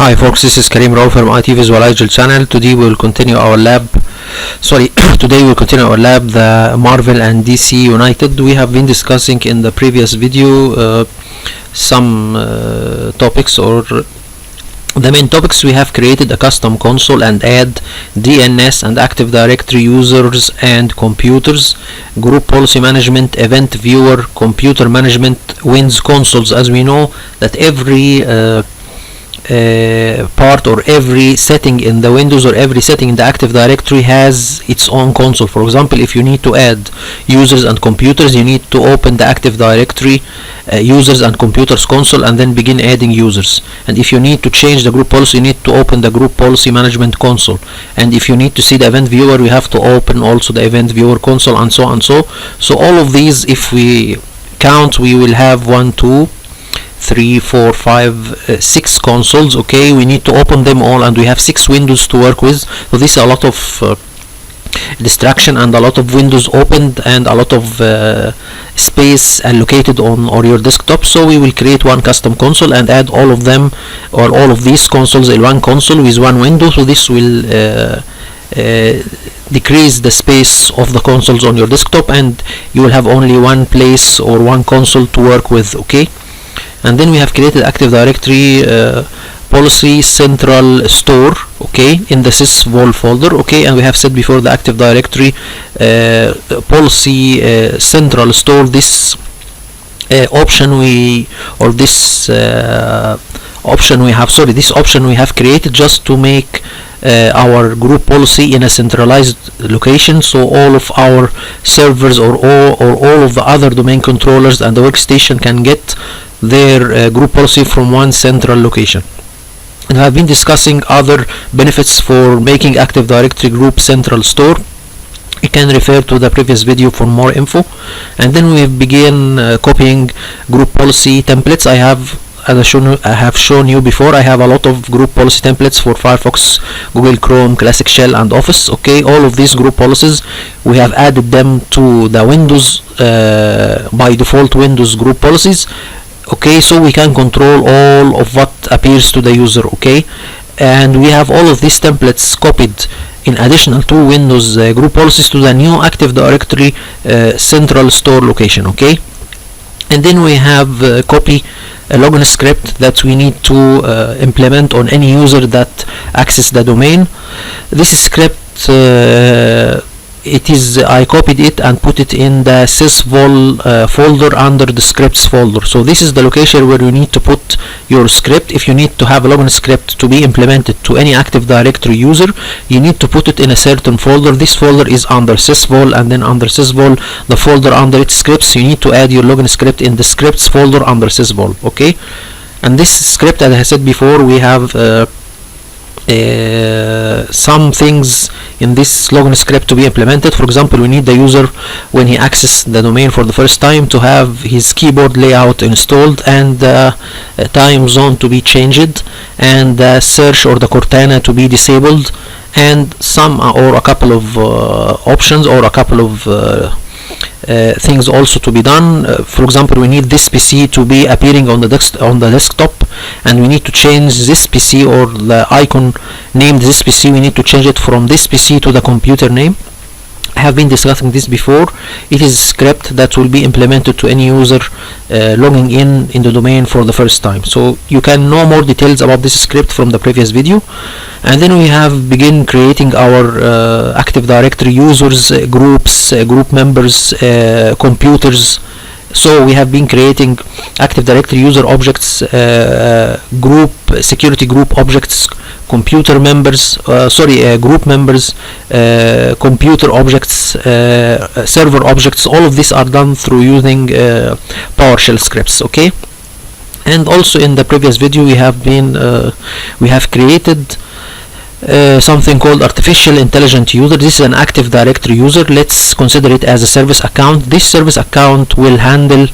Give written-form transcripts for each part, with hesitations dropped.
Hi folks, this is Karim Raul from IT Visualizer channel. Today we will continue our lab. The Marvel and DC United. We have been discussing in the previous video some topics, or the main topics. We have created a custom console and add DNS and Active Directory users and computers, group policy management, event viewer, computer management, Windows consoles. As we know that every part or every setting in the Windows or every setting in the Active Directory has its own console. For example, if you need to add users and computers, you need to open the Active Directory users and computers console and then begin adding users. And if you need to change the group policy, you need to open the group policy management console. And if you need to see the event viewer, you have to open also the event viewer console, and so on. So all of these, if we count, we will have 1, 2, 3, 4, 5, 6 consoles. Okay, we need to open them all, and we have 6 windows to work with. So this is a lot of distraction and a lot of windows opened and a lot of space allocated on your desktop. So we will create one custom console and add all of them, or all of these consoles, in one console with one window. So this will decrease the space of the consoles on your desktop, and you will have only one place or one console to work with. Okay. And then we have created Active Directory policy central store, okay, in the sysvol folder. Okay, and we have said before the Active Directory policy central store, this option we have created just to make our group policy in a centralized location, so all of our servers or all of the other domain controllers and the workstation can get their group policy from one central location. And I've been discussing other benefits for making Active Directory group central store. You can refer to the previous video for more info. And then we begin copying group policy templates. I have shown you before, I have a lot of group policy templates for Firefox, Google Chrome, Classic Shell, and Office. Okay, all of these group policies, we have added them to the Windows by default Windows group policies. Okay, so we can control all of what appears to the user. Okay, and we have all of these templates copied in additional to Windows group policies to the new Active Directory central store location. Okay, and then we have copy a login script that we need to implement on any user that access the domain. This script I copied it and put it in the sysvol folder under the scripts folder. So this is the location where you need to put your script. If you need to have a login script to be implemented to any Active Directory user, you need to put it in a certain folder. This folder is under sysvol, and then under sysvol, the folder under its scripts, you need to add your login script in the scripts folder under sysvol. Okay, and this script, as I said before, we have some things in this login script to be implemented. For example, we need the user, when he accesses the domain for the first time, to have his keyboard layout installed, and time zone to be changed, and the search or the Cortana to be disabled, and some or a couple of options or a couple of things also to be done. For example, we need this PC to be appearing on the desktop, and we need to change this PC, or the icon named this PC, we need to change it from this PC to the computer name. I have been discussing this before. It is a script that will be implemented to any user logging in the domain for the first time. So you can know more details about this script from the previous video. And then we have begin creating our Active Directory users, groups, group members, computers. So we have been creating Active Directory user objects, group security group objects, computer members, group members, computer objects, server objects. All of these are done through using PowerShell scripts. Okay, and also in the previous video we have created something called artificial intelligent user. This is an Active Directory user. Let's consider it as a service account. This service account will handle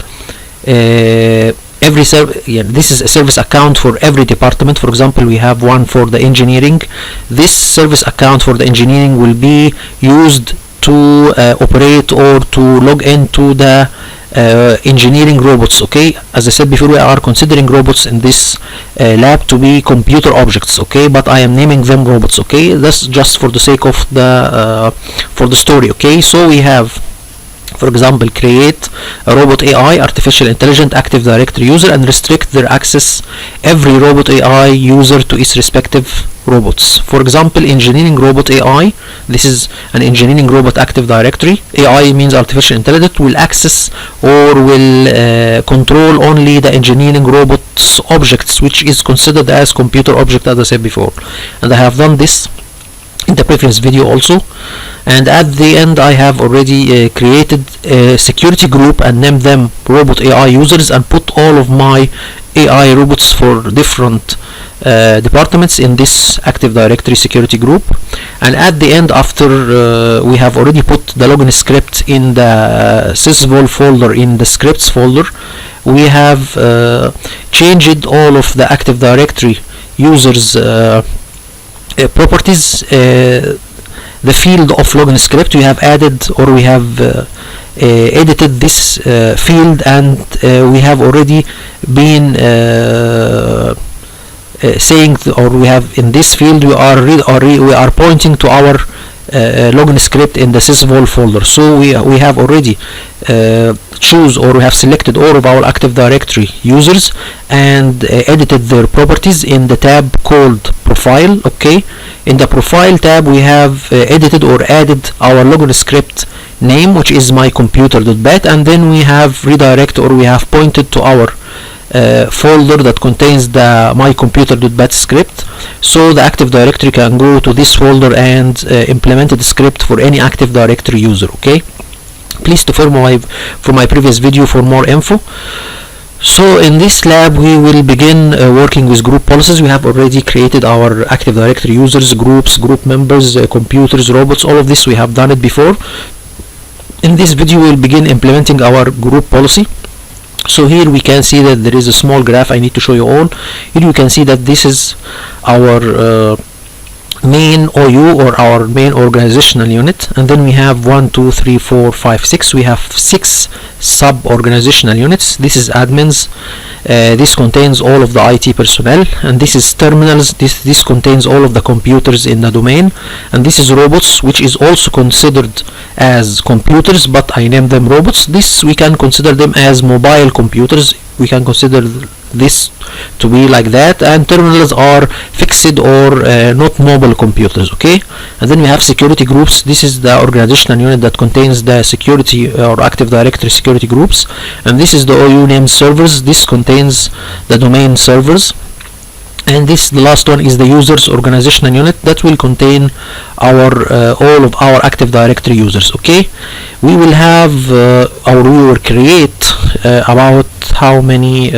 every this is a service account for every department. For example, we have one for the engineering. This service account for the engineering will be used to operate or to log into the engineering robots. Okay, as I said before, we are considering robots in this lab to be computer objects. Okay, but I am naming them robots. Okay, that's just for the sake of the for the story. Okay, so we have, for example, create a robot AI, artificial intelligent active directory user, and restrict their access every robot AI user to its respective robots. For example, engineering robot AI, this is an engineering robot active directory. AI means artificial intelligence, will access or will control only the engineering robot's objects, which is considered as computer object, as I said before. And I have done this in the previous video also. And at the end, I have already created a security group and named them robot AI users, and put all of my AI robots for different departments in this active directory security group. And at the end, after we have already put the login script in the sysvol folder, in the scripts folder, we have changed all of the active directory users properties. The field of login script, we have added, or we have edited this field, and we have already been saying, or we have in this field we are pointing to our login script in the sysvol folder. So we have already choose, or we have selected all of our active directory users and edited their properties in the tab called profile. Okay, in the profile tab we have edited or added our login script name, which is mycomputer.bat, and then we have redirect, or we have pointed to our folder that contains the mycomputer.bat script, so the active directory can go to this folder and implement the script for any active directory user. Okay, please refer for my previous video for more info. So in this lab we will begin working with group policies. We have already created our active directory users, groups, group members, computers, robots. All of this we have done it before. In this video we will begin implementing our group policy. So here we can see that there is a small graph I need to show you all. Here you can see that this is our main OU, or our main organizational unit, and then we have 1, 2, 3, 4, 5, 6. We have 6 sub-organizational units. This is admins. This contains all of the IT personnel, and this is terminals. This contains all of the computers in the domain, and this is robots, which is also considered as computers, but I named them robots. This we can consider them as mobile computers. We can consider this to be like that, and terminals are fixed or not mobile computers. Okay, and then we have security groups. This is the organizational unit that contains the security or active directory security groups, and this is the OU named servers. This contains the domain servers, and this, the last one, is the users organizational unit that will contain our all of our active directory users. Okay, we will have or we will create about how many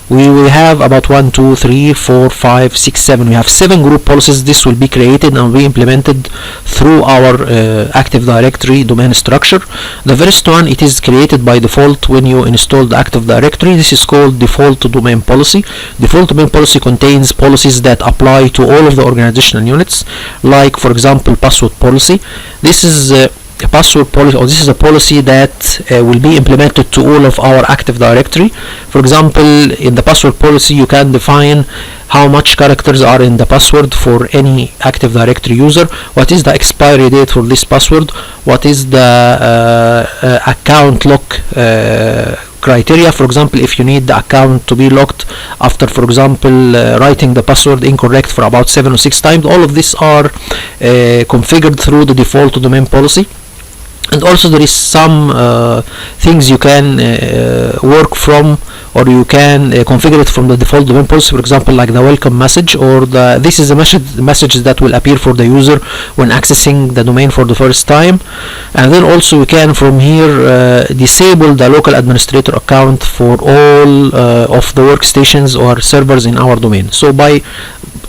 we will have about 1, 2, 3, 4, 5, 6, 7. We have 7 group policies. This will be created and be implemented through our active directory domain structure. The first one, it is created by default when you install the active directory. This is called default domain policy. Default domain policy contains policies that apply to all of the organizational units, like for example password policy. This is a password policy, or this is a policy that will be implemented to all of our active directory. For example, in the password policy you can define how much characters are in the password for any active directory user, what is the expiry date for this password, what is the account lock criteria. For example, if you need the account to be locked after, for example, writing the password incorrect for about 7 or 6 times, all of these are configured through the default domain policy. And also there is some things you can work from, or you can configure it from the default domain policy. For example, like the welcome message, or this is a message that will appear for the user when accessing the domain for the first time. And then also we can from here disable the local administrator account for all of the workstations or servers in our domain. So by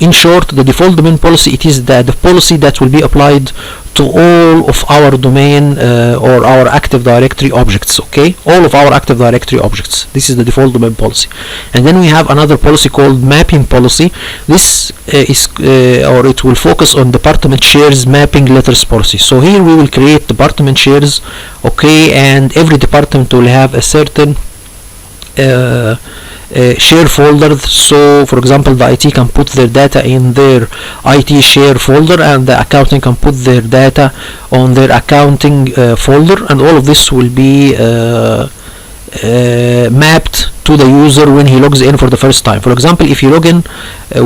in short, the default domain policy, it is the policy that will be applied to all of our domain or our Active Directory objects. Okay, all of our Active Directory objects. This is the default domain policy. And then we have another policy called mapping policy. This or it will focus on department shares mapping letters policy. So here we will create department shares, okay, and every department will have a certain share folder. So for example, the IT can put their data in their IT share folder, and the accounting can put their data on their accounting folder, and all of this will be mapped to the user when he logs in for the first time. For example, if you log in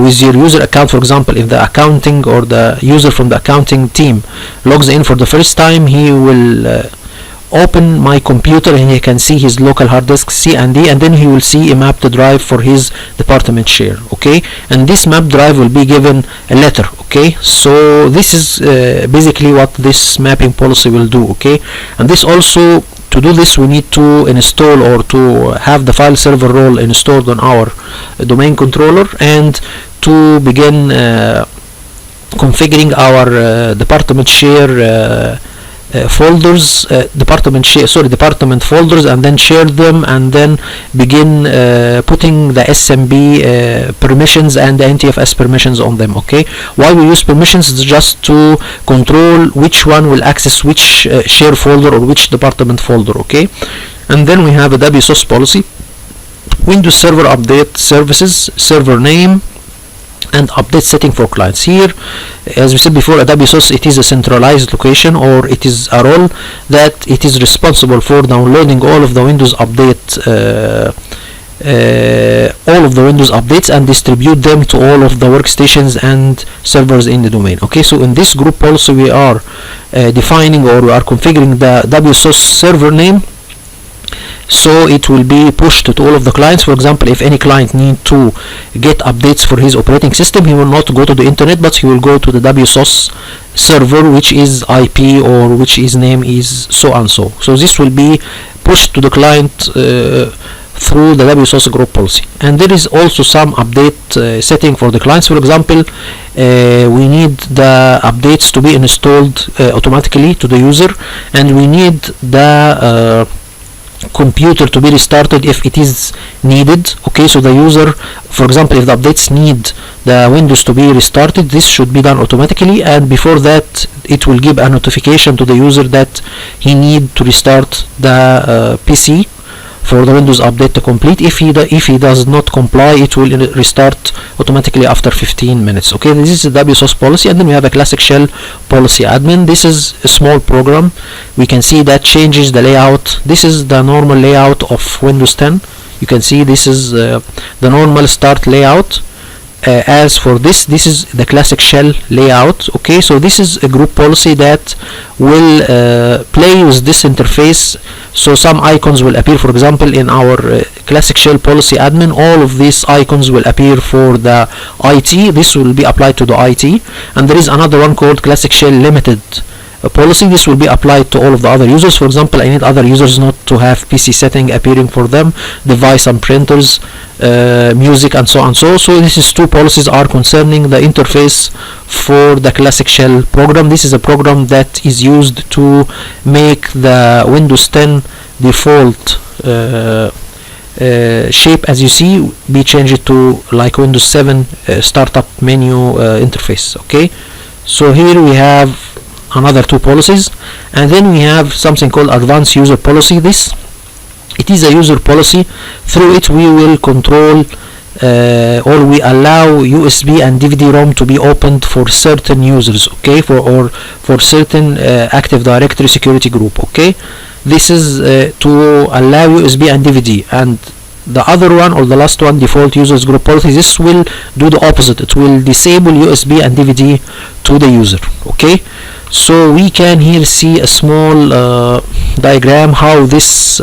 with your user account, for example, if the accounting or the user from the accounting team logs in for the first time, he will open my computer and he can see his local hard disk C and D, and then he will see a mapped drive for his department share. Okay, and this mapped drive will be given a letter. Okay, so this is basically what this mapping policy will do. Okay, and this also, to do this, we need to install or to have the file server role installed on our domain controller, and to begin configuring our department share folders, department folders, and then share them, and then begin putting the SMB permissions and the NTFS permissions on them. Okay, why we use permissions is just to control which one will access which share folder or which department folder. Okay, and then we have a WSOS policy, Windows Server Update Services, server name, and update setting for clients. Here, as we said before, a WSOS, it is a centralized location, or it is a role that it is responsible for downloading all of the Windows updates and distribute them to all of the workstations and servers in the domain. Okay, so in this group policy we are defining, or we are configuring the WSOS server name, so it will be pushed to all of the clients. For example, if any client need to get updates for his operating system, he will not go to the internet, but he will go to the WSOS server, which is IP or which his name is so and so. So this will be pushed to the client through the WSOS group policy. And there is also some update setting for the clients. For example, we need the updates to be installed automatically to the user, and we need the computer to be restarted if it is needed. Okay, so the user, for example, if the updates need the Windows to be restarted, this should be done automatically, and before that it will give a notification to the user that he need to restart the PC for the Windows update to complete. If he does not comply, it will restart automatically after 15 minutes. Okay, this is the WSOS policy. And then we have a classic shell policy admin. This is a small program. We can see that changes the layout. This is the normal layout of Windows 10. You can see this is the normal start layout. As for this is the classic shell layout. Okay, so this is a group policy that will play with this interface. So some icons will appear. For example, in our classic shell policy admin, all of these icons will appear for the IT. This will be applied to the IT. And there is another one called classic shell limited policy. This will be applied to all of the other users. For example, I need other users not to have PC setting appearing for them, device and printers, music, and so on. So these two policies are concerning the interface for the classic shell program. This is a program that is used to make the Windows 10 default shape, as you see, be changed to like Windows 7 startup menu interface. Okay, so here we have another two policies, and then we have something called advanced user policy. It is a user policy. Through it we will control or we allow USB and DVD-ROM to be opened for certain users. Okay, for certain Active Directory security group. Okay, this is to allow USB and DVD. And the other one, or the last one, default users group policy, this will do the opposite. It will disable USB and DVD to the user. Okay, so we can here see a small diagram how this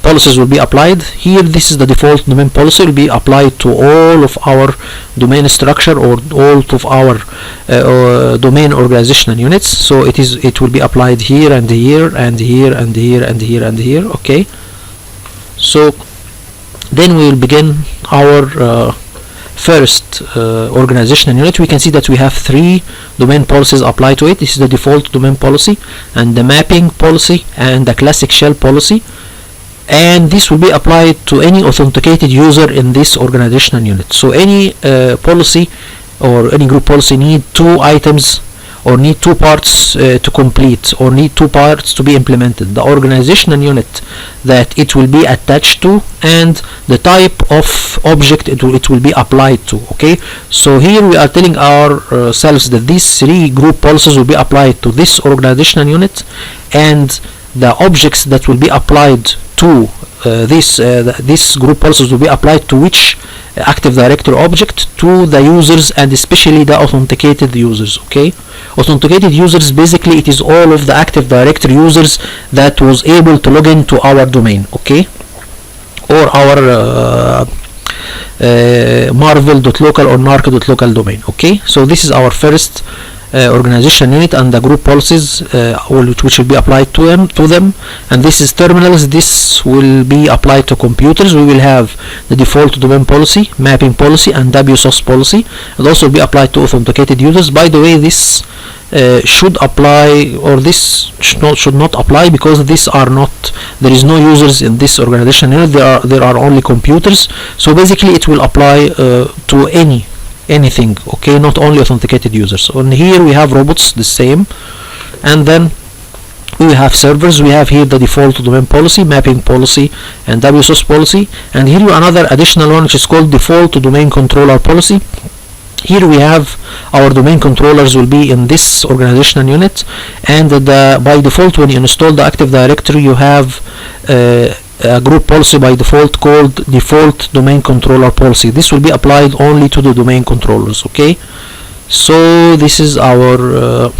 policies will be applied. Here, this is the default domain policy, will be applied to all of our domain structure or all of our domain organizational units. So it will be applied here and here and here and here and here and here. Okay, so then we will begin our first organizational unit, we can see that we have 3 domain policies applied to it. This is the default domain policy, and the mapping policy, and the classic shell policy, and this will be applied to any authenticated user in this organizational unit. So any policy or any group policy need 2 items, or need 2 parts to complete, or need 2 parts to be implemented: the organizational unit that it will be attached to, and the type of object it will be applied to. Okay, so here we are telling ourselves that these 3 group policies will be applied to this organizational unit, and the objects that will be applied to this group policies will be applied to which Active Directory object? To the users, and especially the authenticated users. Okay, authenticated users, basically it is all of the Active Directory users that was able to log into our domain, okay, or our marvel.local or narc.local domain. Okay, so this is our first organization unit, and the group policies which will be applied to them, and this is terminals. This will be applied to computers. We will have the default domain policy, mapping policy, and WSOS policy. It also will be applied to authenticated users. By the way, this should apply, or this should not apply, because these are not, there is no users in this organization unit. There are only computers. So basically it will apply to anything, okay, not only authenticated users. And here we have robots, the same, and then we have servers. We have here the default domain policy, mapping policy, and WSOS policy, and here another additional one which is called default domain controller policy. Here we have our domain controllers will be in this organizational unit, and by default when you install the Active Directory you have a group policy by default called default domain controller policy. This will be applied only to the domain controllers. Okay, so this is our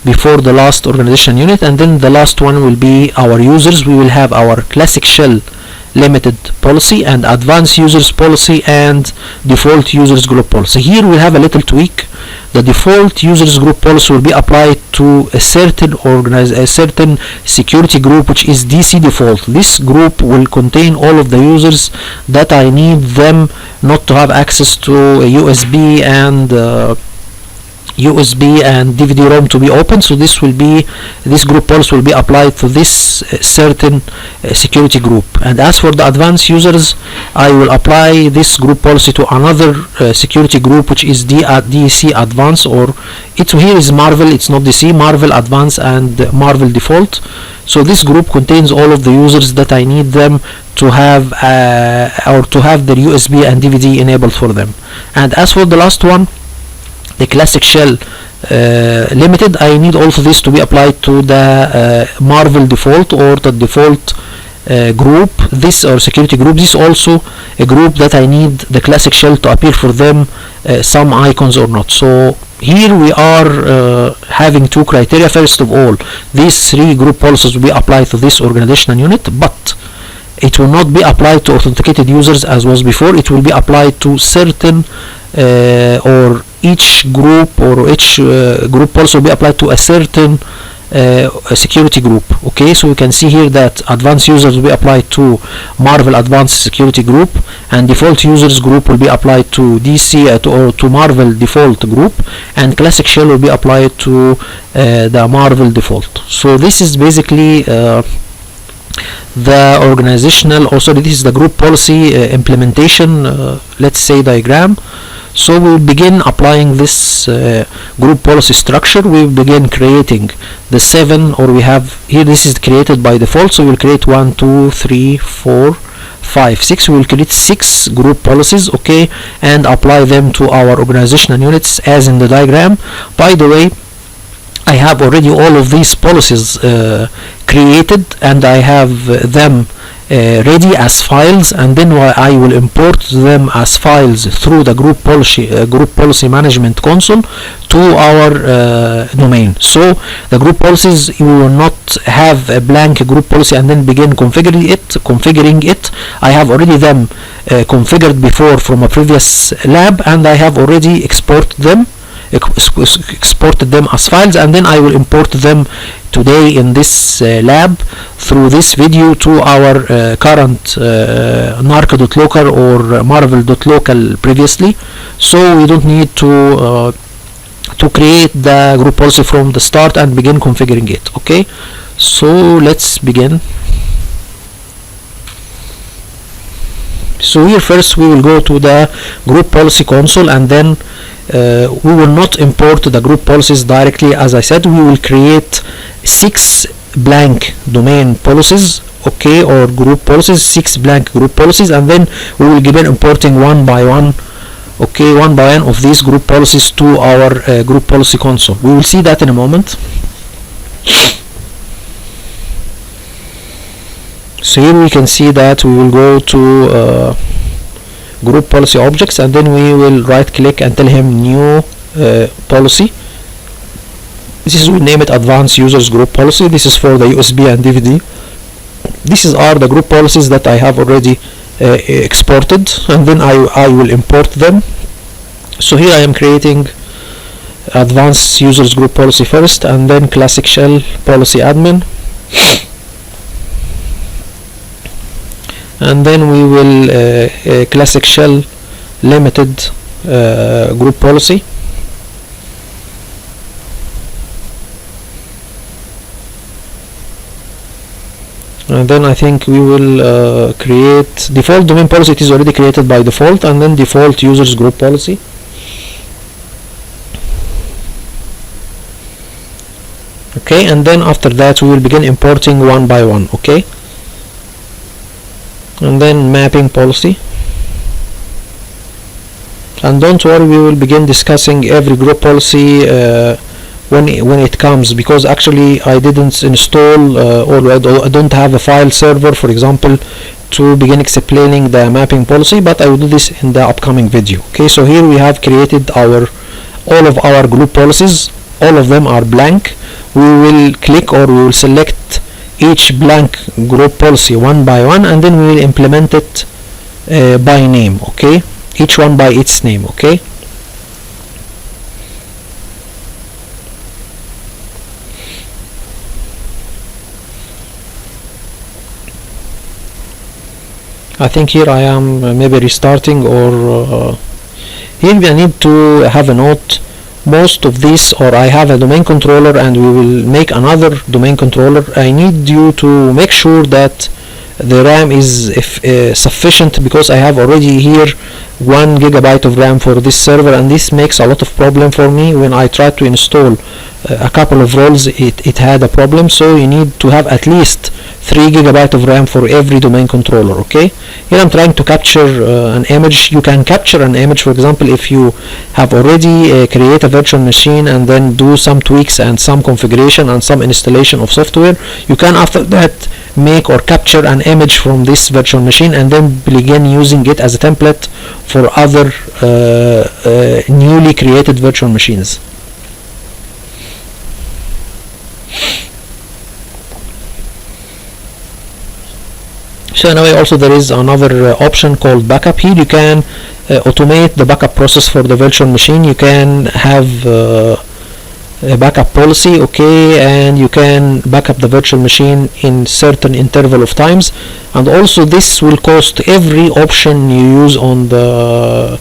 before the last organization unit, and then the last one will be our users. We will have our classic shell limited policy, and advanced users policy, and default users group policy. Here we have a little tweak. The default users group policy will be applied to a certain security group which is DC default. This group will contain all of the users that I need them not to have access to a USB and DVD-ROM to be open. So this group policy will be applied to this certain security group. And as for the advanced users, I will apply this group policy to another security group which is DC Advanced, or here is Marvel, it's not DC, Marvel Advanced and Marvel Default. So this group contains all of the users that I need them to have or to have their USB and DVD enabled for them. And as for the last one, the classic shell limited, I need also this to be applied to the Marvel default, or the default group, this or security group. This is also a group that I need the classic shell to appear for them some icons or not. So here we are having 2 criteria. First of all, these 3 group policies will be applied to this organizational unit, but it will not be applied to authenticated users as was before. It will be applied to certain or each group, or each group policy will be applied to a certain security group. Okay, so we can see here that advanced users will be applied to Marvel Advanced Security Group, and default users group will be applied to DC or to Marvel Default Group, and classic shell will be applied to the Marvel Default. So this is basically the organizational, or sorry, this is the group policy implementation, let's say diagram. So we will begin applying this group policy structure. We will begin creating the 7, or we have here, this is created by default, so we will create 1, 2, 3, 4, 5, 6. We will create 6 group policies, okay, and apply them to our organizational units as in the diagram. By the way, I have already all of these policies created, and I have them ready as files, and then I will import them as files through the group policy management console to our domain. So the group policies, you will not have a blank group policy and then begin configuring it. I have already them configured before from a previous lab, and I have already exported them exported them as files, and then I will import them today in this lab through this video to our current narc.local or marvel.local previously, so we don't need to create the group policy from the start and begin configuring it. Okay, so let's begin. So here first we will go to the group policy console, and then we will not import the group policies directly. As I said, we will create 6 blank domain policies, okay, or group policies, 6 blank group policies, and then we will begin importing one by one, okay, one by one of these group policies to our group policy console. We will see that in a moment. So here we can see that we will go to group policy objects, and then we will right click and tell him new policy. This is, we name it advanced users group policy. This is for the USB and DVD. These are the group policies that I have already exported, and then I will import them. So here I am creating advanced users group policy first, and then classic shell policy admin, and then we will classic shell limited group policy, and then I think we will create default domain policy. It is already created by default, and then default users group policy. Okay, and then after that we will begin importing one by one. Okay, and then mapping policy, and don't worry, we will begin discussing every group policy when it comes, because actually I didn't install or I don't have a file server, for example, to begin explaining the mapping policy, but I will do this in the upcoming video. Okay, so here we have created all of our group policies. All of them are blank. We will click, or we will select each blank group policy one by one, and then we will implement it by name. Okay, each one by its name. Okay, I think here I am maybe restarting, or here we need to have a note. Most of these, or I have a domain controller and we will make another domain controller. I need you to make sure that the RAM is sufficient, because I have already here 1 GB of RAM for this server, and this makes a lot of problem for me. When I tried to install a couple of roles, it had a problem. So you need to have at least 3 GB of RAM for every domain controller. Okay, here I'm trying to capture an image. You can capture an image, for example, if you have already create a virtual machine and then do some tweaks and some configuration and some installation of software. You can after that make or capture an image from this virtual machine and then begin using it as a template for other newly created virtual machines. So anyway, also there is another option called backup. Here you can automate the backup process for the virtual machine. You can have a backup policy, okay, and you can backup the virtual machine in certain interval of times. And also this will cost every option you use on the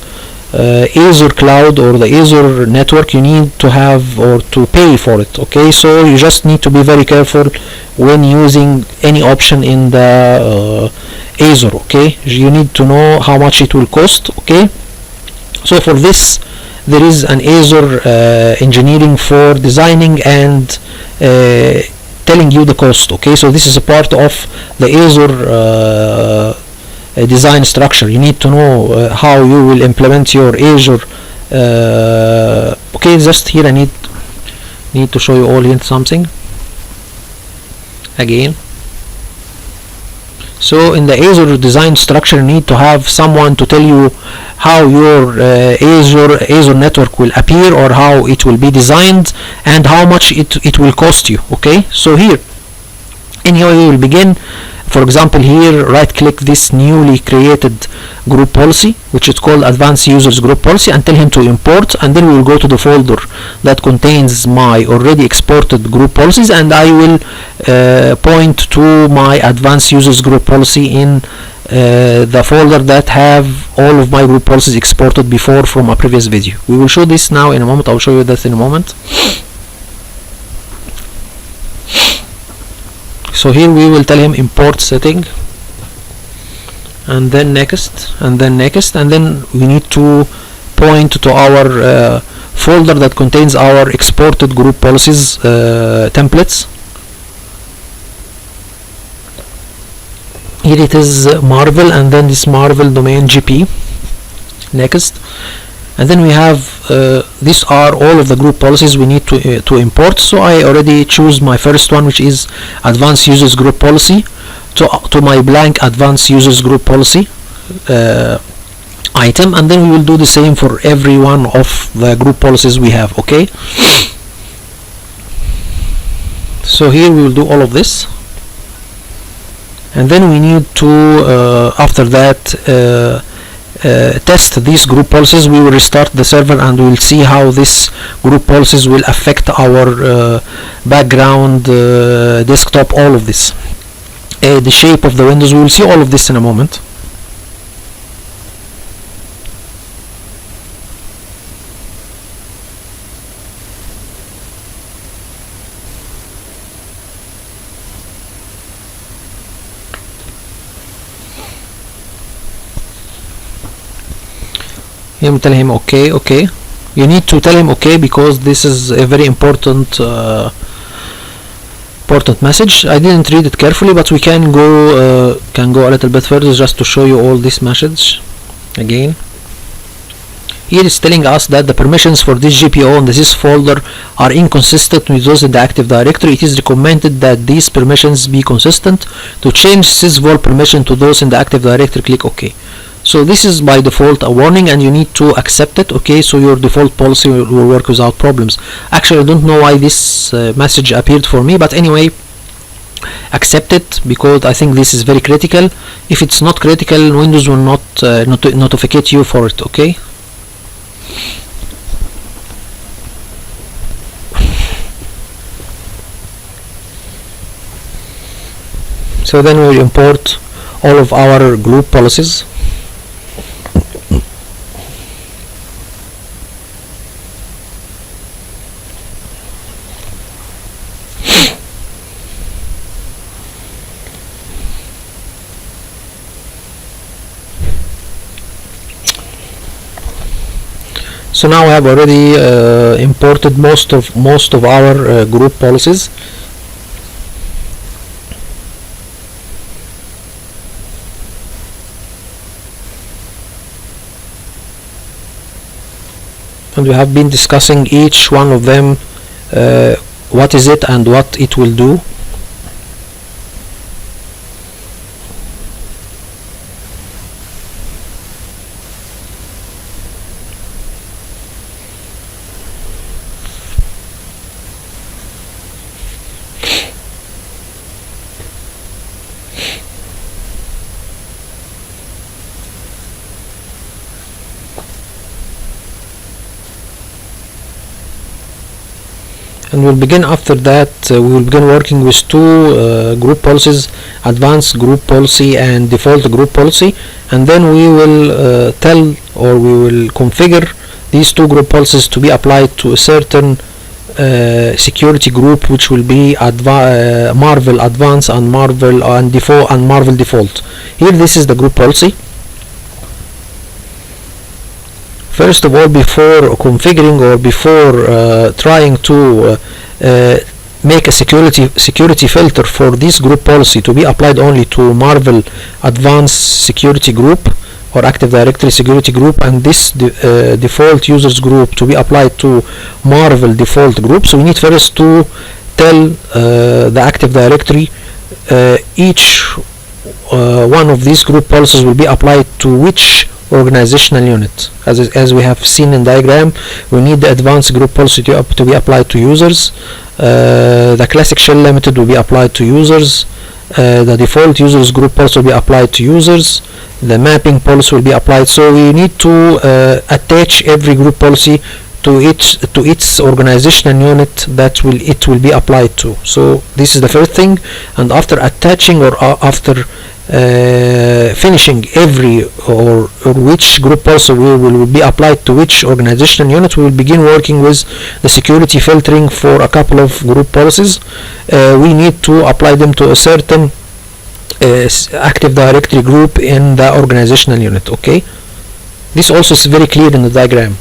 Azure cloud or the Azure network. You need to have or to pay for it. Okay, so you just need to be very careful when using any option in the Azure. Okay, you need to know how much it will cost. Okay, so for this there is an Azure engineering for designing and telling you the cost. Okay, so this is a part of the Azure design structure. You need to know how you will implement your Azure. Okay, just here I need to show you all here something again. So in the Azure design structure, you need to have someone to tell you how your Azure network will appear, or how it will be designed, and how much it will cost you. Okay, so here anyway we will begin. For example, here right click this newly created group policy, which is called advanced users group policy, and tell him to import, and then we will go to the folder that contains my already exported group policies, and I will point to my advanced users group policy in the folder that have all of my group policies exported before from a previous video. We will show this now in a moment. I'll show you that in a moment. So here we will tell him import setting, and then next, and then next, and then we need to point to our folder that contains our exported group policies templates. Here it is Marvel, and then this Marvel domain GP. Next, and then we have these are all of the group policies we need to import. So I already choose my first one, which is advanced users group policy, to my blank advanced users group policy item, and then we will do the same for every one of the group policies we have. Okay, so here we will do all of this, and then we need to after that test these group policies. We will restart the server and we will see how this group policies will affect our background desktop, all of this, the shape of the windows. We will see all of this in a moment. You tell him okay. You need to tell him okay because this is a very important message. I didn't read it carefully, but we can go a little bit further just to show you all this message again. Here it's telling us that the permissions for this GPO and this folder are inconsistent with those in the Active Directory. It is recommended that these permissions be consistent. To change sysvol permission to those in the Active Directory, click OK. So this is by default a warning, and you need to accept it. Okay, so your default policy will work without problems. Actually, I don't know why this message appeared for me, but anyway, accept it because I think this is very critical. If it's not critical, Windows will not notify you for it. Okay. So then we'll import all of our group policies. So now I have already imported most of our group policies. And we have been discussing each one of them, what is it and what it will do. And we'll begin after that. We will begin working with two group policies, advanced group policy and default group policy, and then we will tell, or we will configure these two group policies to be applied to a certain security group, which will be Marvel Advanced and Marvel and Default and Marvel Default. Here this is the group policy. First of all, before configuring or before trying to make a security filter for this group policy to be applied only to Marvel Advanced Security Group or Active Directory Security Group, and this default users group to be applied to Marvel Default Group, so we need first to tell the Active Directory each one of these group policies will be applied to which organizational unit. As we have seen in diagram, we need the advanced group policy to be applied to users. The classic shell limited will be applied to users. the default users group policy will be applied to users, the mapping policy will be applied. So we need to attach every group policy to its organizational unit that it will be applied to. So this is the first thing, and after attaching or after finishing every or which group policy will be applied to which organizational unit, we will begin working with the security filtering for a couple of group policies. We need to apply them to a certain Active Directory group in the organizational unit. Okay, this also is very clear in the diagram.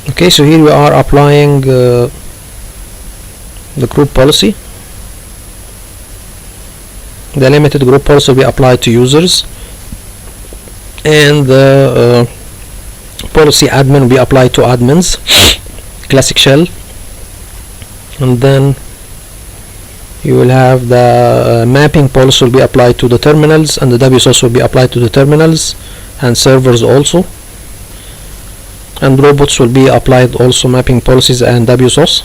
Okay, so here we are applying the group policy. The limited group policy will be applied to users, and the policy admin will be applied to admins, classic shell. And then you will have the mapping policy will be applied to the terminals, and the WSOS will be applied to the terminals and servers also. And robots will be applied also mapping policies and WSOS.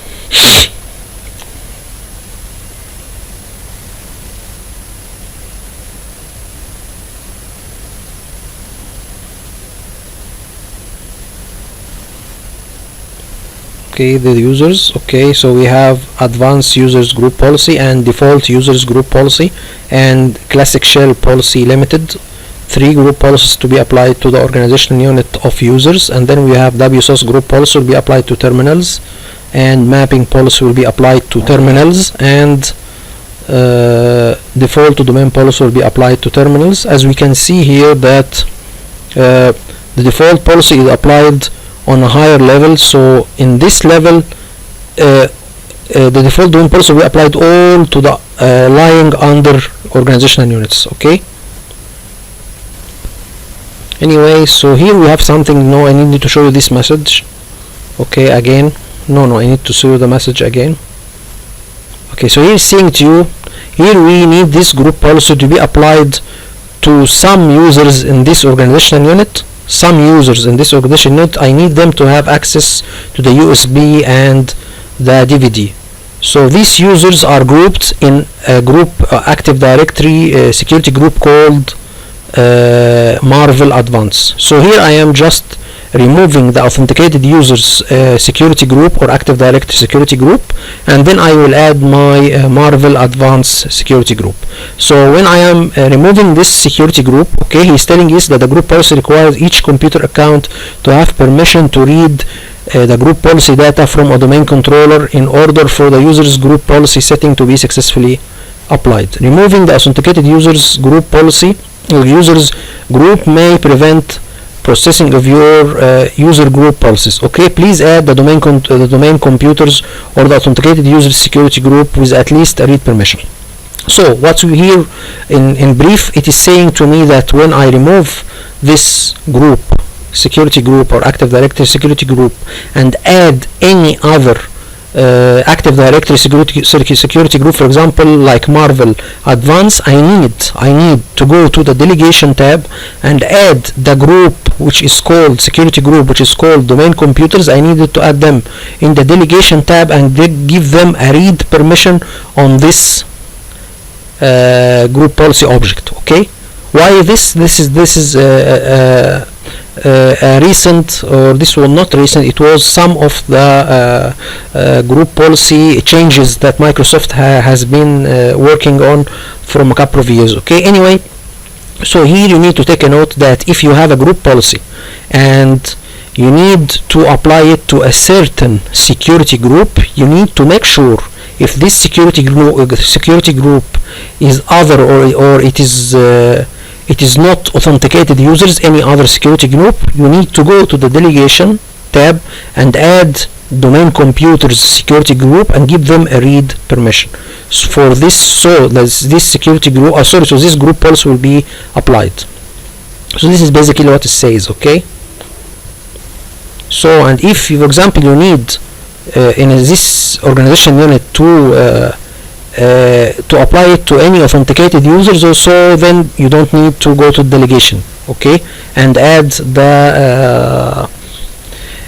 Okay, the users. Okay, so we have advanced users group policy and default users group policy and classic shell policy limited. 3 group policies to be applied to the organizational unit of users, and then we have WSOS group policy will be applied to terminals, and mapping policy will be applied to terminals, and default to domain policy will be applied to terminals. As we can see here that the default policy is applied on a higher level, so in this level the default domain policy will be applied all to the lying under organizational units. Okay, anyway, so here we have something. No, I need to show you this message. Okay, again, no, I need to show you the message again. Okay, so here is saying to you, here we need this group policy to be applied to some users in this organizational unit. Some users in this organizational unit, I need them to have access to the USB and the DVD. So these users are grouped in a group, Active Directory security group called Marvel Advance. So here I am just removing the authenticated users security group or Active Directory security group, and then I will add my Marvel Advance security group. So when I am removing this security group, okay, he's telling us that the group policy requires each computer account to have permission to read the group policy data from a domain controller in order for the user's group policy setting to be successfully applied. Removing the authenticated users group policy or users group may prevent processing of your user group policies. Okay, please add the domain computers or the authenticated user security group with at least a read permission. So what we hear in brief, it is saying to me that when I remove this group, security group or Active Directory security group, and add any other Active Directory security group, for example like Marvel Advance, I need to go to the delegation tab and add the group which is called security group, which is called domain computers. I needed to add them in the delegation tab and give them a read permission on this group policy object. Okay, why this is recent, or this was not recent, it was some of the group policy changes that Microsoft has been working on from a couple of years. Okay, anyway, so here you need to take a note that if you have a group policy and you need to apply it to a certain security group, you need to make sure if this security group is other or it is not authenticated users, any other security group, you need to go to the delegation tab and add domain computers security group and give them a read permission for this, so this security group, so this group policy will be applied. So this is basically what it says. Okay, so and if for example you need in this organization unit to apply it to any authenticated users also, then you don't need to go to delegation, okay, and add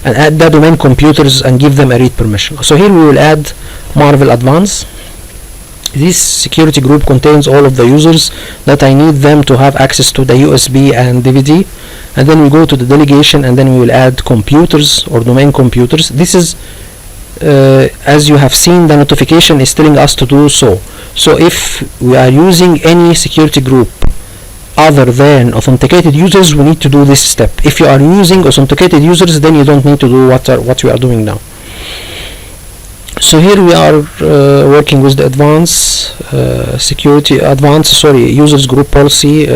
and add the domain computers and give them a read permission. So here we will add Marvel Advance. This security group contains all of the users that I need them to have access to the USB and DVD. And then we go to the delegation, and then we will add computers or domain computers. This is as you have seen, the notification is telling us to do so. So if we are using any security group other than authenticated users, we need to do this step. If you are using authenticated users, then you don't need to do what we are doing now. So here we are working with the users group policy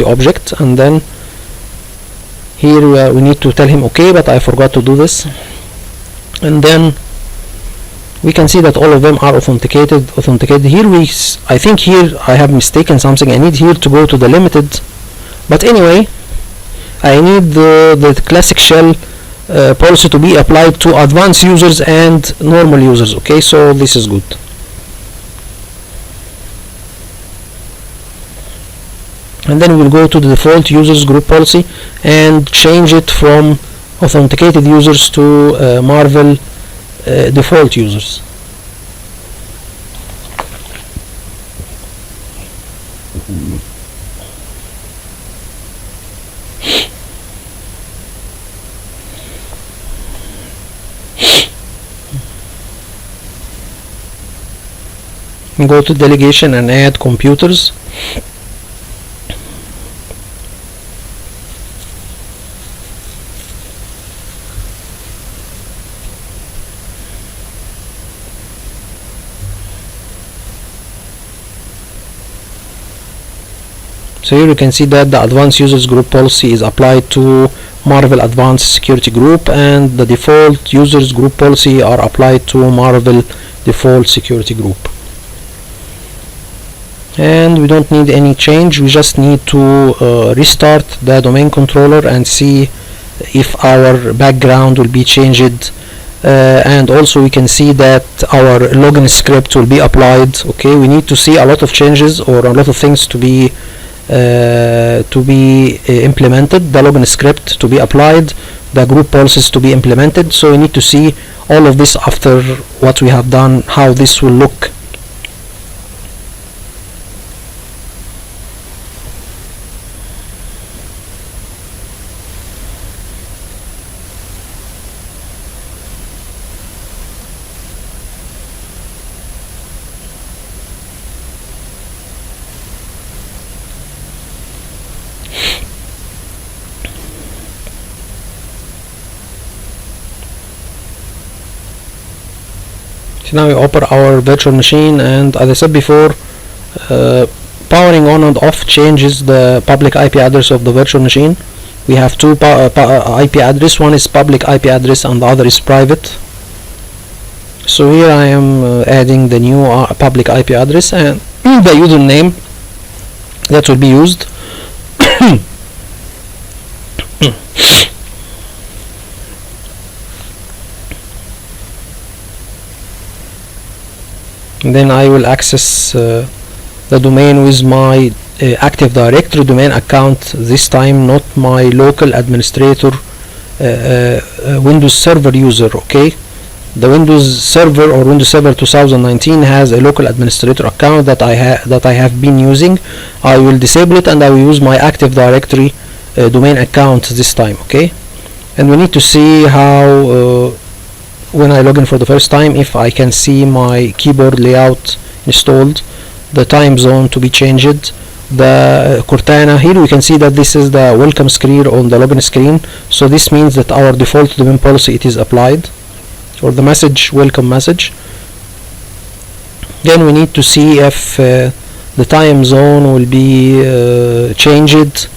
object, and then here we need to tell him okay, but I forgot to do this. And then we can see that all of them are authenticated. Here I think here I have mistaken something. I need here to go to the limited, but anyway I need the classic shell policy to be applied to advanced users and normal users. Okay, so this is good. And then we'll go to the default users group policy and change it from authenticated users to Marvel default users. Go to delegation and add computers. So here you can see that the advanced users group policy is applied to Marvel Advanced Security Group, and the default users group policy are applied to Marvel Default Security Group. And we don't need any change, we just need to restart the domain controller and see if our background will be changed. And also we can see that our login script will be applied. Okay, we need to see a lot of changes or a lot of things to be implemented. The login script to be applied, the group policies to be implemented. So we need to see all of this after what we have done, how this will look. Now we open our virtual machine, and as I said before, powering on and off changes the public IP address of the virtual machine. We have two IP address, one is public IP address and the other is private. So here I am adding the new public IP address and the username that will be used. Then I will access the domain with my Active Directory domain account, this time not my local administrator Windows Server user. Okay, the Windows Server or Windows Server 2019 has a local administrator account that I have been using. I will disable it and I will use my Active Directory domain account this time. Okay, and we need to see how when I log in for the first time, if I can see my keyboard layout installed, the time zone to be changed, the Cortana. Here we can see that this is the welcome screen on the login screen, so this means that our default domain policy it is applied, or the message, welcome message. Then we need to see if the time zone will be changed,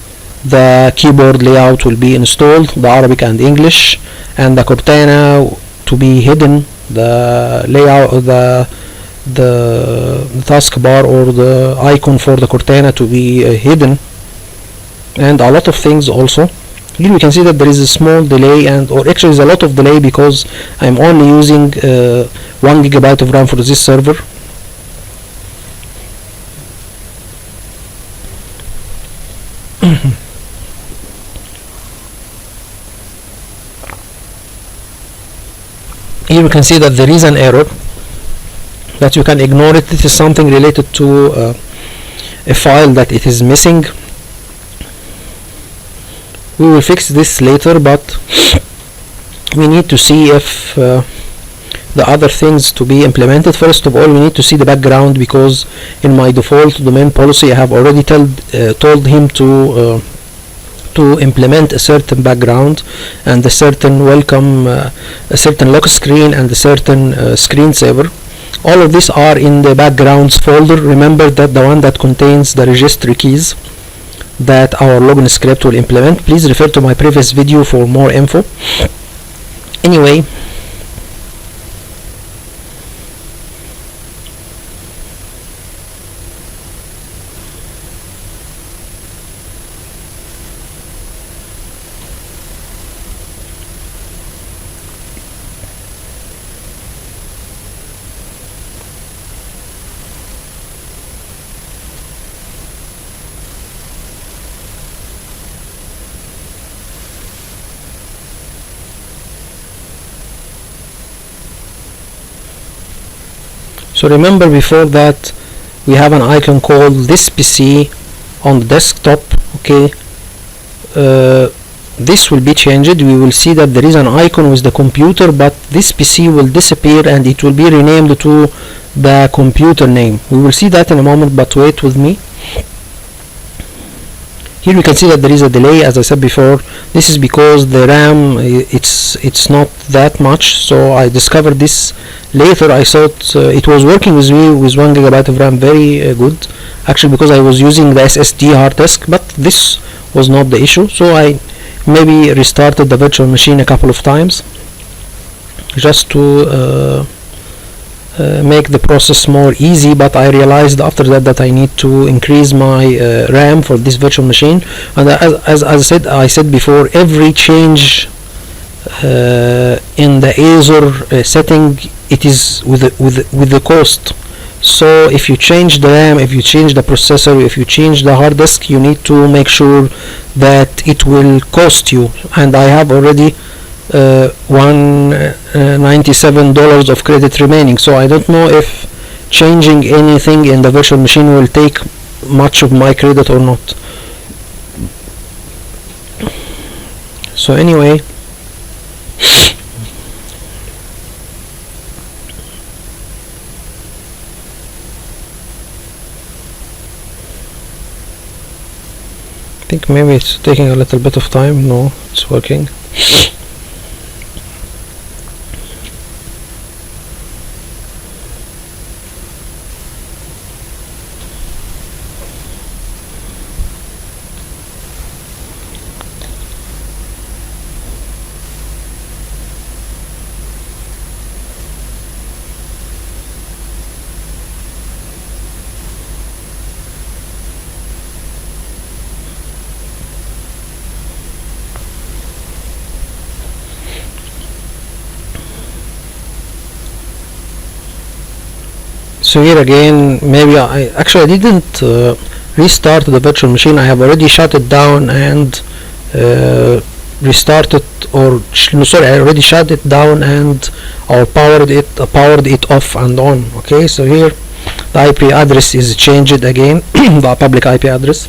the keyboard layout will be installed, the Arabic and English, and the Cortana to be hidden, the layout, the taskbar or the icon for the Cortana to be hidden, and a lot of things also. Here we can see that there is a small delay, or actually is a lot of delay, because I'm only using 1 GB of RAM for this server. here we can see that there is an error, that you can ignore it. This is something related to a file that it is missing. We will fix this later, but we need to see if the other things to be implemented. First of all, we need to see the background, because in my default domain policy I have already told him to implement a certain background and a certain welcome, a certain lock screen and a certain screensaver. All of these are in the backgrounds folder. Remember that the one that contains the registry keys that our login script will implement. Please refer to my previous video for more info. Anyway, so remember before that we have an icon called this PC on the desktop. Okay, this will be changed. We will see that there is an icon with the computer, but this PC will disappear and it will be renamed to the computer name. We will see that in a moment, but wait with me. Here we can see that there is a delay, as I said before. This is because the RAM it's not that much, so I discovered this later. I thought it was working with me with 1 GB of RAM very good, actually, because I was using the SSD hard disk, but this was not the issue. So I maybe restarted the virtual machine a couple of times just to make the process more easy, but I realized after that I need to increase my RAM for this virtual machine. And as I said before, every change in the Azure setting, it is with the cost. So if you change the RAM, if you change the processor, if you change the hard disk, you need to make sure that it will cost you. And I have already $197 of credit remaining, so I don't know if changing anything in the virtual machine will take much of my credit or not. So anyway, I think maybe it's taking a little bit of time. No, it's working. So here again, maybe I didn't restart the virtual machine. I have already shut it down and restarted, or sorry, I already shut it down and or powered it off and on. Okay, so here the IP address is changed again, the public IP address.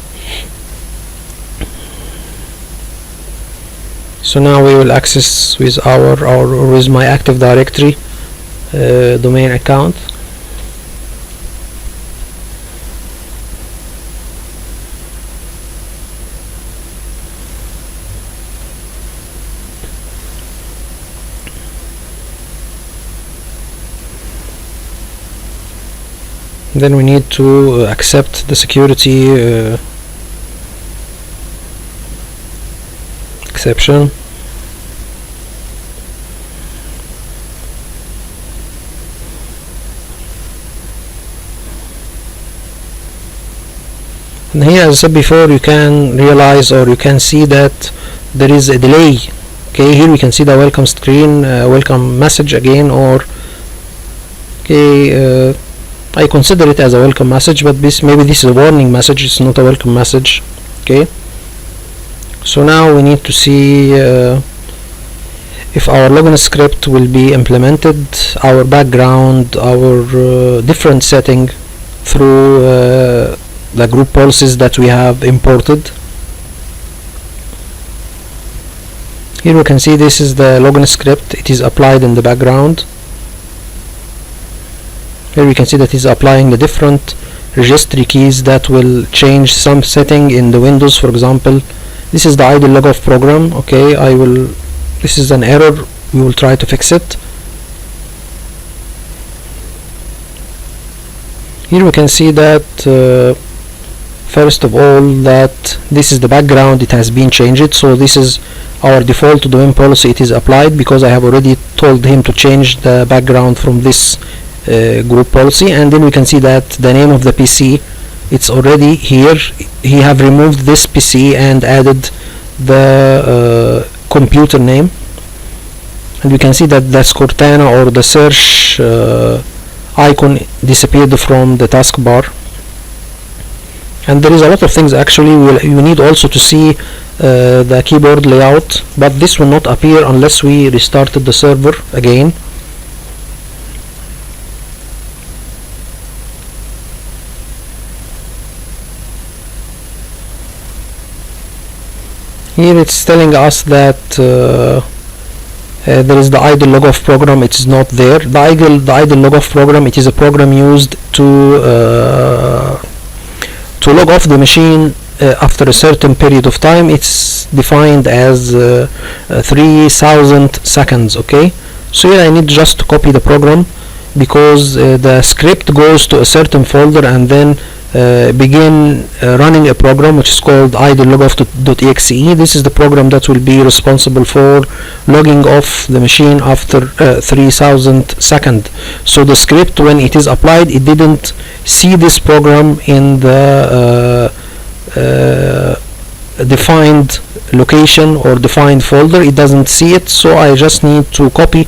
So now we will access with with my Active Directory domain account. Then we need to accept the security exception. And here, as I said before, you can realize, or you can see that there is a delay. Okay, here we can see the welcome screen, welcome message again, or okay, I consider it as a welcome message, but maybe this is a warning message, it's not a welcome message. Okay, so now we need to see if our login script will be implemented, our background, our different setting through the group policies that we have imported. Here we can see this is the login script. It is applied in the background. Here we can see that it is applying the different registry keys that will change some setting in the Windows. For example, this is the idle log off program. Okay, this is an error. We will try to fix it. Here we can see that first of all that this is the background. It has been changed, so this is our default domain policy. It is applied because I have already told him to change the background from this group policy. And then we can see that the name of the PC, it's already here. He have removed this PC and added the computer name, and we can see that the Cortana or the search icon disappeared from the taskbar. And there is a lot of things actually. You need also to see the keyboard layout, but this will not appear unless we restarted the server again. Here it's telling us that there is the idle log off program. It is not there. The idle log off program, it is a program used to log off the machine after a certain period of time. It's defined as 3000 seconds. Okay, so here I need just to copy the program, because the script goes to a certain folder and then begin running a program which is called idle logoff.exe. This is the program that will be responsible for logging off the machine after 3000 seconds. So the script, when it is applied, it didn't see this program in the defined location or defined folder. It doesn't see it, so I just need to copy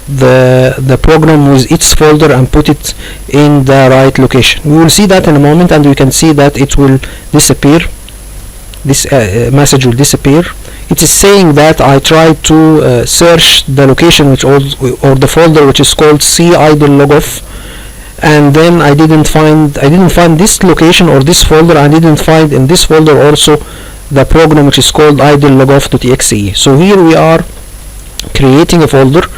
the program with its folder and put it in the right location. We will see that in a moment, and we can see that it will disappear. This message will disappear. It is saying that I tried to search the location or the folder which is called C idle logoff, and then I didn't find this location or this folder. I didn't find in this folder also the program which is called idle logoff.exe. So here we are creating a folder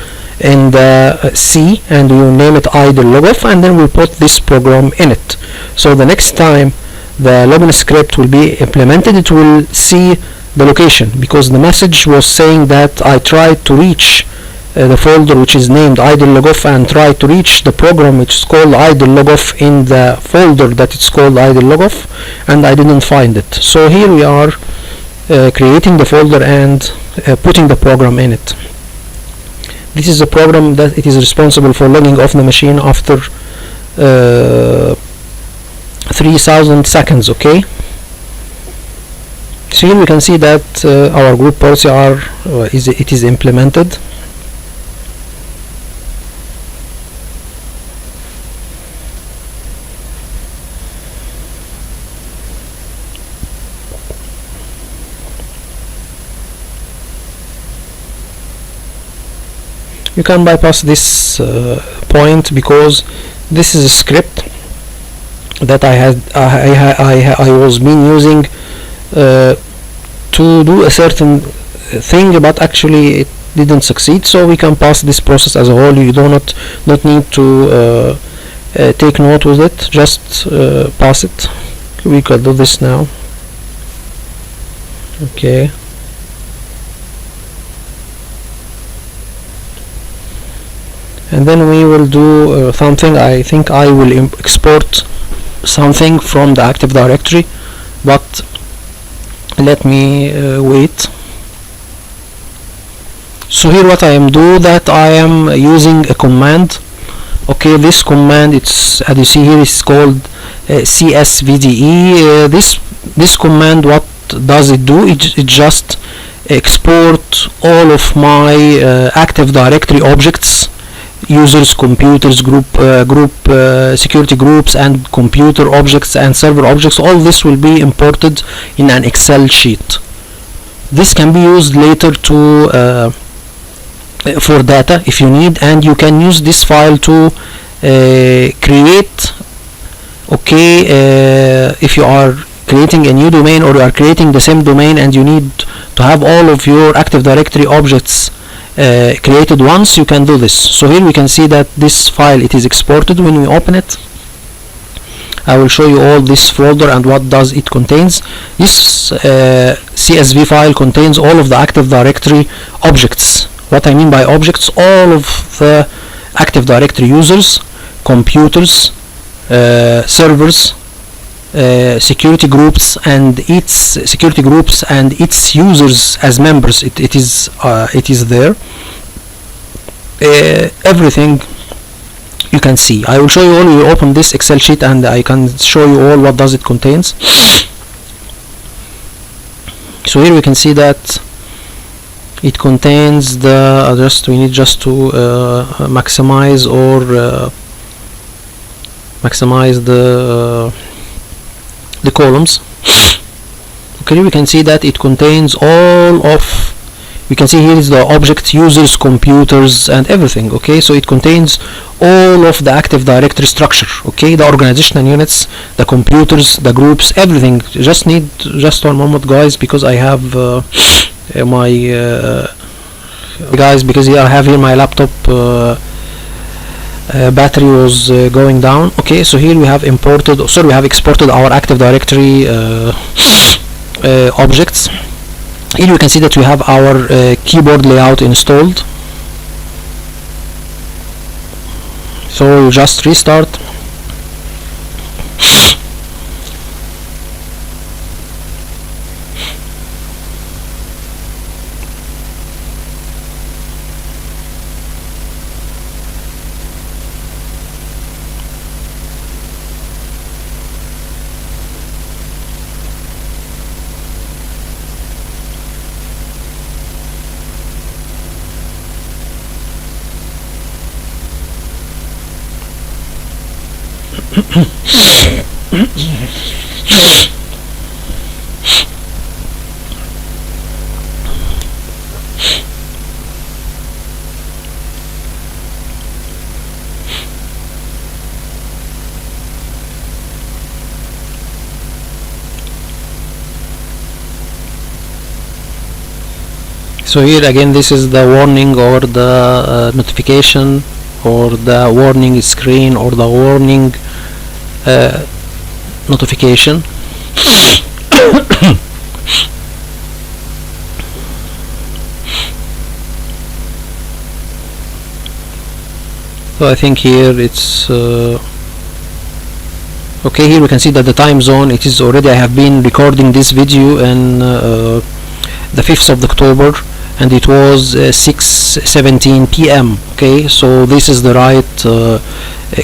in the C, and we will name it idle logoff, and then we'll put this program in it. So the next time the login script will be implemented, it will see the location, because the message was saying that I tried to reach the folder which is named idle logoff and tried to reach the program which is called idle logoff in the folder that it's called idle logoff, and I didn't find it. So here we are creating the folder and putting the program in it. This is a program that it is responsible for logging off the machine after 3000 seconds. Okay, so here we can see that our group policy is implemented. You can bypass this point, because this is a script that I was using to do a certain thing, but actually it didn't succeed. So we can pass this process as a whole. You do not need to take note with it. Just pass it. We can do this now. Okay. And then we will do something. I think I will export something from the Active Directory, but let me wait. So here what I am doing, that I am using a command. Okay, this command, it's, as you see here, is called csvde. This command, what does it do? It just export all of my Active Directory objects, users, computers, group security groups, and computer objects and server objects. All this will be imported in an Excel sheet. This can be used later to for data if you need, and you can use this file to create, if you are creating a new domain or you are creating the same domain and you need to have all of your Active Directory objects created once, you can do this. So here we can see that this file, it is exported. When we open it, I will show you all this folder and what does it contains. This CSV file contains all of the Active Directory objects. What I mean by objects, all of the Active Directory users, computers, servers, security groups and its users as members. It is there. Everything you can see. I will show you all. We open this Excel sheet and I can show you all what does it contains. So here we can see that it contains the we need just to maximize the columns. Okay, we can see that it contains all of, we can see here is the object, users, computers and everything. Okay, so it contains all of the Active Directory structure. Okay, the organizational units, the computers, the groups, everything. Just one moment guys, because I have because I have here my laptop battery was going down. Okay, so here we have exported our Active Directory objects. Here you can see that we have our keyboard layout installed. So we'll just restart. So here again, this is the warning or the notification or the warning screen or the warning notification. So I think here it's okay. Here we can see that the time zone, it is already, I have been recording this video in the 5th of October and it was 6:17 p.m. Okay, so this is the right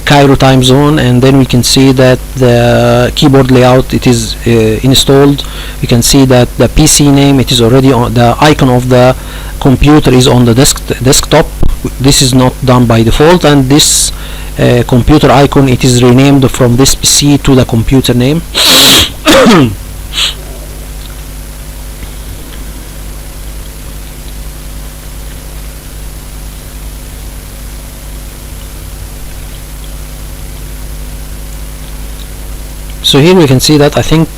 Cairo time zone, and then we can see that the keyboard layout, it is installed. We can see that the PC name, it is already on, the icon of the computer is on the desktop. This is not done by default, and this computer icon, it is renamed from this PC to the computer name. So here we can see that I think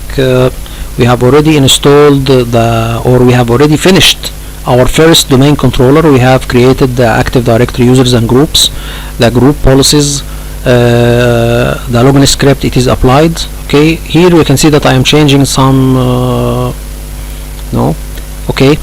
we have already installed we have already finished our first domain controller. We have created the Active Directory users and groups, the group policies, the login script, it is applied. Okay, here we can see that I am changing some okay.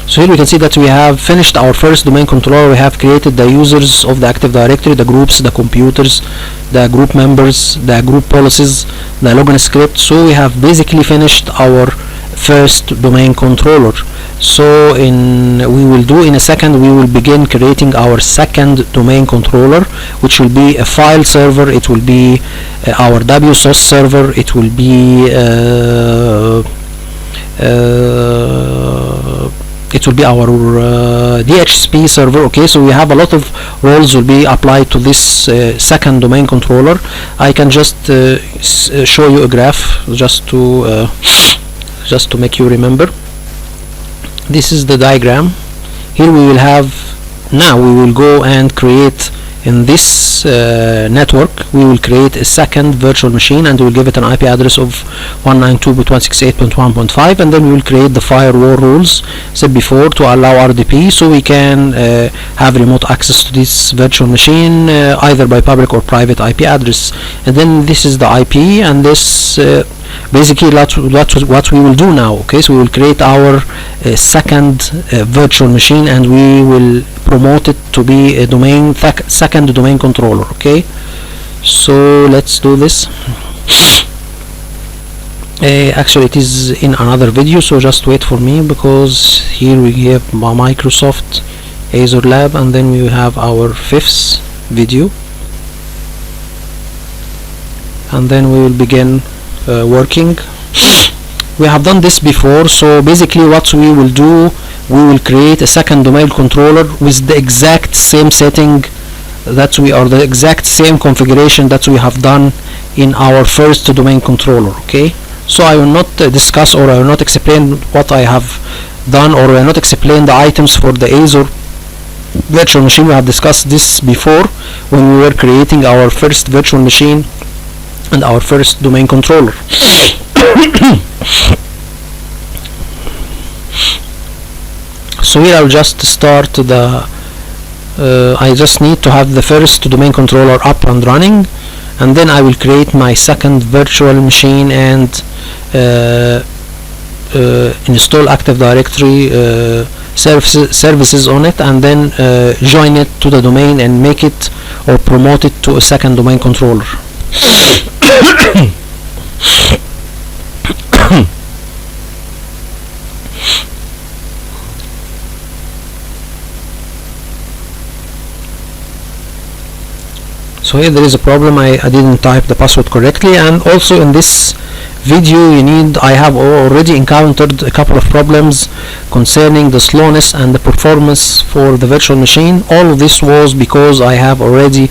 So here we can see that we have finished our first domain controller. We have created the users of the Active Directory, the groups, the computers, the group members, the group policies, the login script. So we have basically finished our first domain controller. So we will do in a second, we will begin creating our second domain controller, which will be a file server. It will be our WSOS server. It will be our DHCP server. Okay, so we have a lot of roles will be applied to this second domain controller. I can just show you a graph just to make you remember. This is the diagram. Here we will have Now we will go and create in this network, we will create a second virtual machine and we will give it an IP address of 192.168.1.5, and then we will create the firewall rules said before to allow RDP, so we can have remote access to this virtual machine either by public or private IP address. And then this is the IP, and this basically that's what we will do now. Okay, so we will create our second virtual machine and we will promote it to be a domain second domain controller. Okay, so let's do this. Actually it is in another video, so just wait for me, because here we have Microsoft Azure Lab and then we have our fifth video, and then we will begin working. We have done this before, so basically what we will do, we will create a second domain controller with the exact same setting that we are, the exact same configuration that we have done in our first domain controller. Okay, so I will not discuss, or I will not explain what I have done, or I will not explain the items for the Azure virtual machine. We have discussed this before when we were creating our first virtual machine and our first domain controller. So here I'll just start the I just need to have the first domain controller up and running, and then I will create my second virtual machine and install Active Directory services on it, and then join it to the domain and make it or promote it to a second domain controller. So here there is a problem, I didn't type the password correctly, and also in this video I have already encountered a couple of problems concerning the slowness and the performance for the virtual machine. All of this was because I have already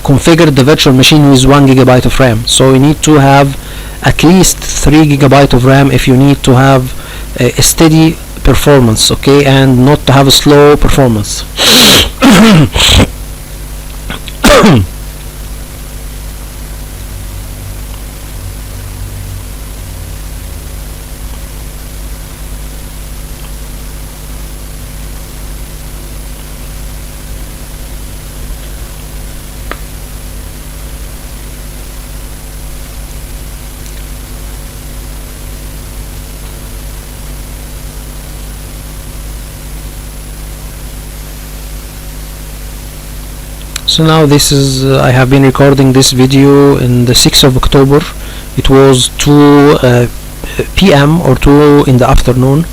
configured the virtual machine with 1 GB of RAM. So you need to have at least 3 GB of RAM if you need to have a steady performance, okay, and not to have a slow performance. So now this is I have been recording this video in the 6th of October. It was 2 p.m. or 2 in the afternoon.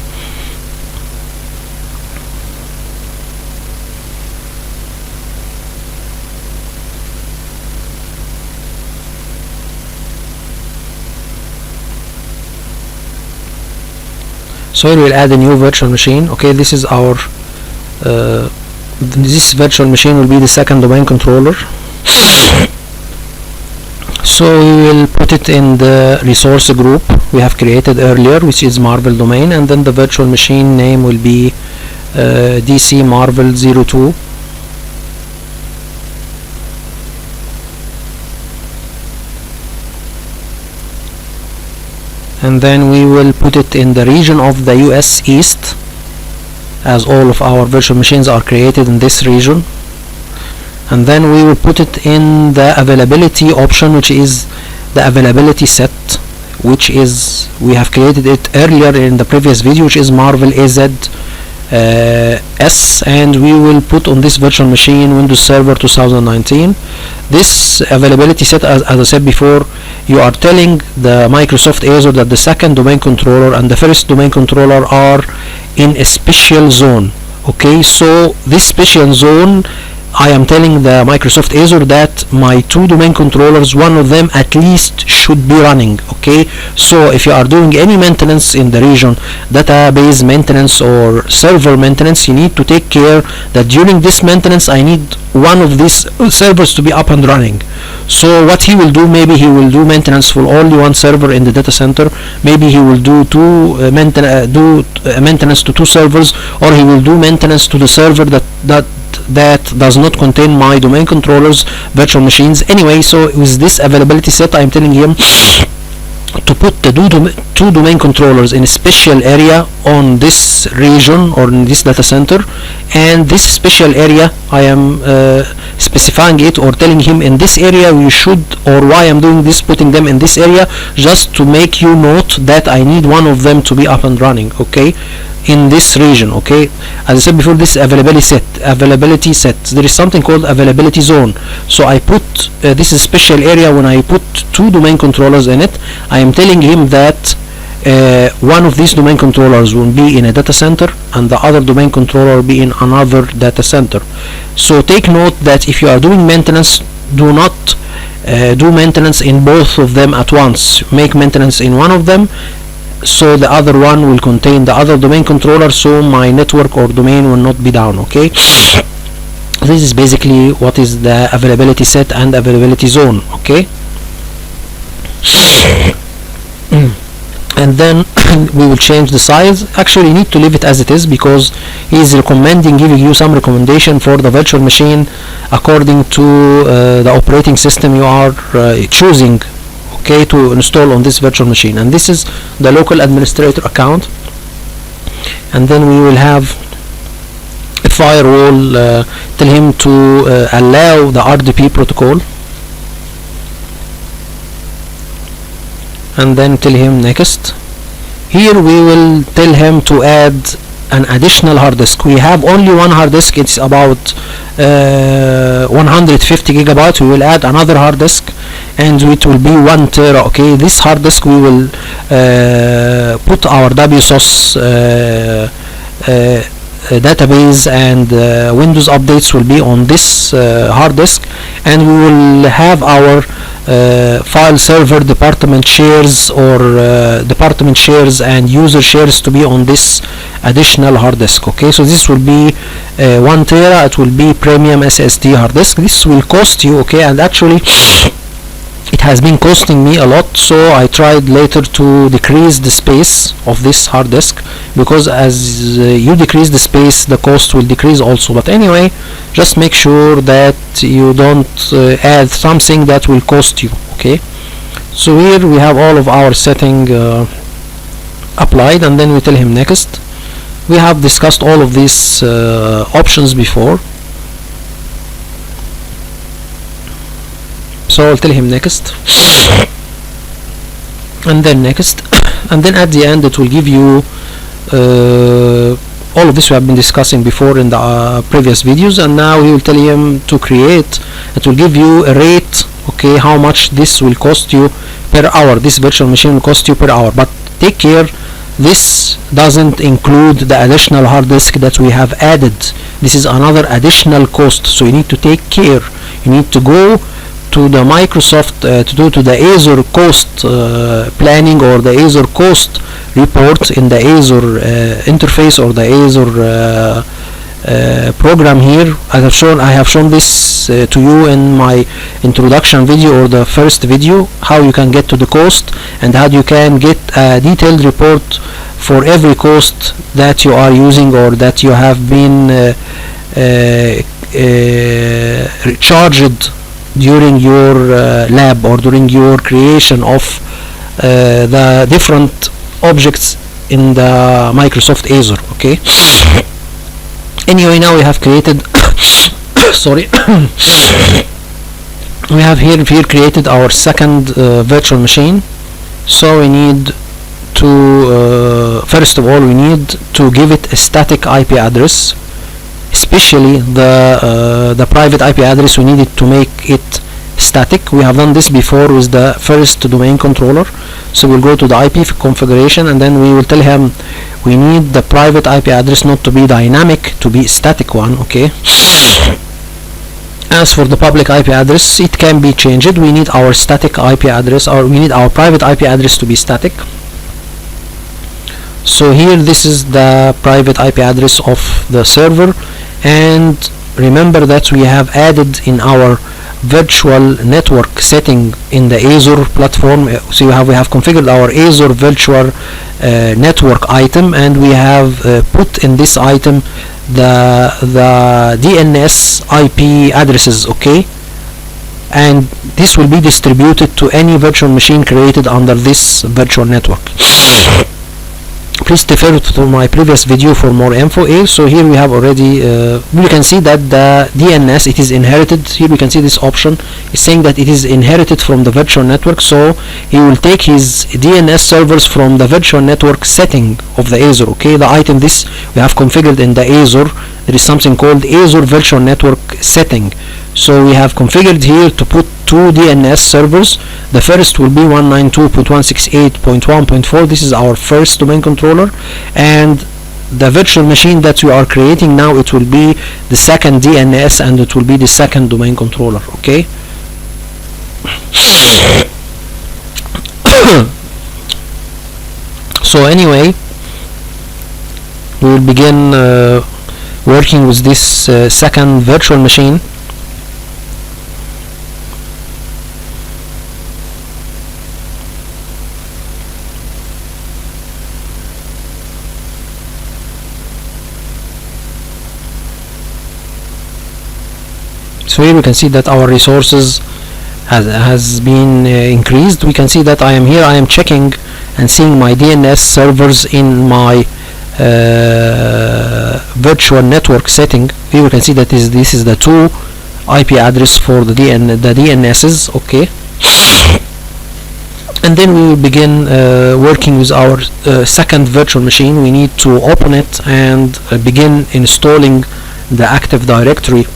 So here we'll add a new virtual machine. Okay, this is our this virtual machine will be the second domain controller. So we will put it in the resource group we have created earlier, which is Marvel domain, and then the virtual machine name will be DC Marvel 02. And then we will put it in the region of the US East, as all of our virtual machines are created in this region. And then we will put it in the availability option, which is the availability set, which is we have created it earlier in the previous video, which is Marvel AZ S, and we will put on this virtual machine Windows Server 2019. This availability set, as I said before, you are telling the Microsoft Azure that the second domain controller and the first domain controller are in a special zone. Okay, so this special zone I am telling the Microsoft Azure that my two domain controllers, one of them at least should be running. Okay, so if you are doing any maintenance in the region, database maintenance or server maintenance, you need to take care that during this maintenance I need one of these servers to be up and running. So what he will do, maybe he will do maintenance for only one server in the data center, maybe he will do maintenance to two servers, or he will do maintenance to the server that does not contain my domain controllers virtual machines. Anyway, so with this availability set, I'm telling him to put the two domain controllers in a special area on this region or in this data center, and this special area I am specifying it or telling him in this area we should, or why I'm doing this, putting them in this area, just to make you note that I need one of them to be up and running, okay, in this region. Okay, as I said before, this availability set, there is something called availability zone. So I put this is special area. When I put two domain controllers in it, I am telling him that one of these domain controllers will be in a data center and the other domain controller will be in another data center. So take note that if you are doing maintenance, do not do maintenance in both of them at once. Make maintenance in one of them, so the other one will contain the other domain controller, so my network or domain will not be down. Okay, this is basically what is the availability set and availability zone. Okay, and then we will change the size. Actually, you need to leave it as it is because he is recommending, giving you some recommendation for the virtual machine according to the operating system you are choosing, okay, to install on this virtual machine. And this is the local administrator account, and then we will have a firewall. Tell him to allow the RDP protocol, and then tell him next. Here we will tell him to add an additional hard disk. We have only one hard disk, it's about 150 gigabytes. We will add another hard disk and it will be 1 tera. Okay, this hard disk we will put our WSOS database and Windows updates will be on this hard disk, and we will have our file server department shares or department shares and user shares to be on this additional hard disk. Okay, so this will be 1 tera. It will be premium SSD hard disk. This will cost you, okay, and actually it has been costing me a lot, so I tried later to decrease the space of this hard disk, because as you decrease the space, the cost will decrease also. But anyway, just make sure that you don't add something that will cost you. Okay, so here we have all of our setting applied, and then we tell him next. We have discussed all of these options before, so I'll tell him next, and then next, and then at the end it will give you all of this we have been discussing before in the previous videos. And now he will tell him to create. It will give you a rate, okay, how much this will cost you per hour. This virtual machine will cost you per hour, but take care, this doesn't include the additional hard disk that we have added. This is another additional cost, so you need to take care. You need to go to the Microsoft to the Azure cost planning or the Azure cost report in the Azure interface or the Azure program. Here I have shown this to you in my introduction video or the first video, how you can get to the cost and how you can get a detailed report for every cost that you are using or that you have been charged during your lab or during your creation of the different objects in the Microsoft Azure. Okay, anyway, now we have created sorry we have here created our second virtual machine. So we need to first of all we need to give it a static IP address, especially the private IP address. We needed to make it static. We have done this before with the first domain controller. So we'll go to the IP configuration, and then we will tell him we need the private IP address not to be dynamic, to be static one. Okay, As for the public IP address, it can be changed. We need our static IP address, or we need our private IP address to be static. So here, this is the private IP address of the server, and remember that we have added in our virtual network setting in the Azure platform. So we have configured our Azure virtual network item, and we have put in this item the DNS IP addresses, okay, and this will be distributed to any virtual machine created under this virtual network. Please refer to my previous video for more info. So here we have already we can see that the DNS, it is inherited. Here we can see this option is saying that it is inherited from the virtual network, so he will take his DNS servers from the virtual network setting of the Azure, okay. The item this we have configured in the Azure, there is something called Azure virtual network setting. So we have configured here to put two DNS servers. The first will be 192.168.1.4. This is our first domain controller, and the virtual machine that we are creating now, it will be the second DNS, and it will be the second domain controller, okay. So anyway, we will begin working with this second virtual machine. So here we can see that our resources has been increased. We can see that I am here, I am checking and seeing my DNS servers in my virtual network setting. Here we can see that this is the two IP address for the DNSs, okay. And then we will begin working with our second virtual machine. We need to open it and begin installing the Active Directory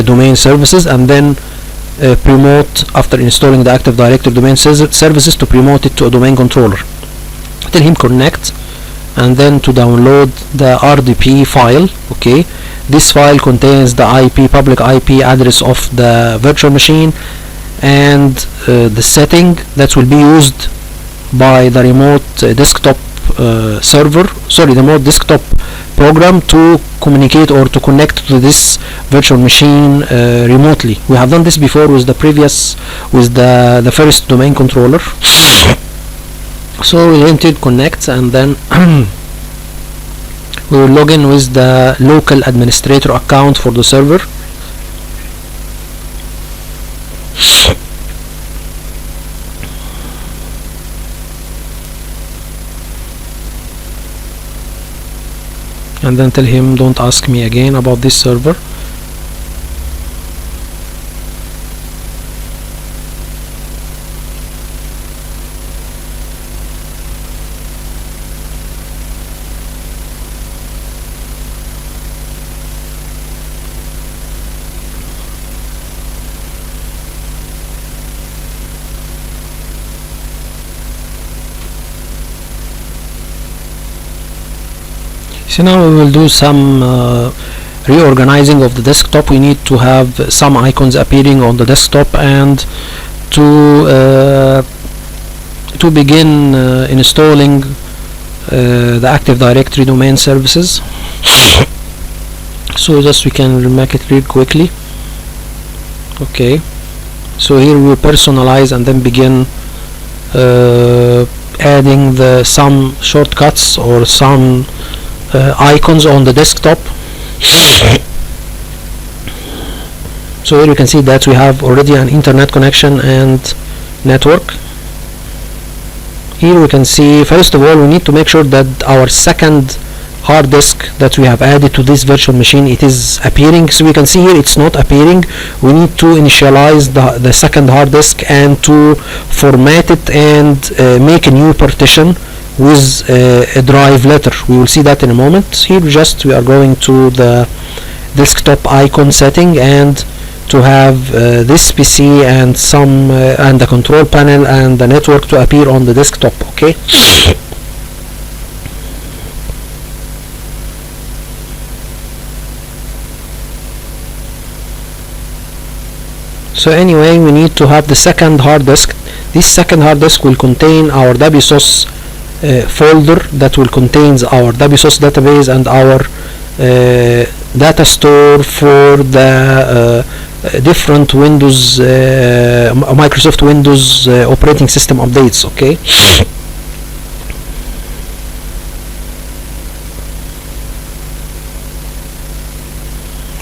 domain services, and then promote, after installing the Active Directory domain services, to promote it to a domain controller. Tell him connect, and then to download the RDP file, okay. This file contains the public IP address of the virtual machine and the setting that will be used by the remote desktop remote desktop program to communicate or to connect to this virtual machine remotely. We have done this before with the first domain controller. So we entered connect, and then we will log in with the local administrator account for the server. And then tell him, don't ask me again about this server. So now we will do some reorganizing of the desktop. We need to have some icons appearing on the desktop, and to begin installing the Active Directory domain services. So just we can make it real quickly. Okay, so here we will personalize and then begin adding some shortcuts or some icons on the desktop. So here you can see that we have already an internet connection and network. Here we can see, first of all, we need to make sure that our second hard disk that we have added to this virtual machine, it is appearing. So we can see here it's not appearing. We need to initialize the second hard disk and to format it and make a new partition with a drive letter. We will see that in a moment. Here we are going to the desktop icon setting and to have this PC and and the control panel and the network to appear on the desktop, okay. So anyway, we need to have the second hard disk. This second hard disk will contain our WSOS folder that will contains our WSOS database and our data store for the different Windows Microsoft Windows operating system updates. Okay.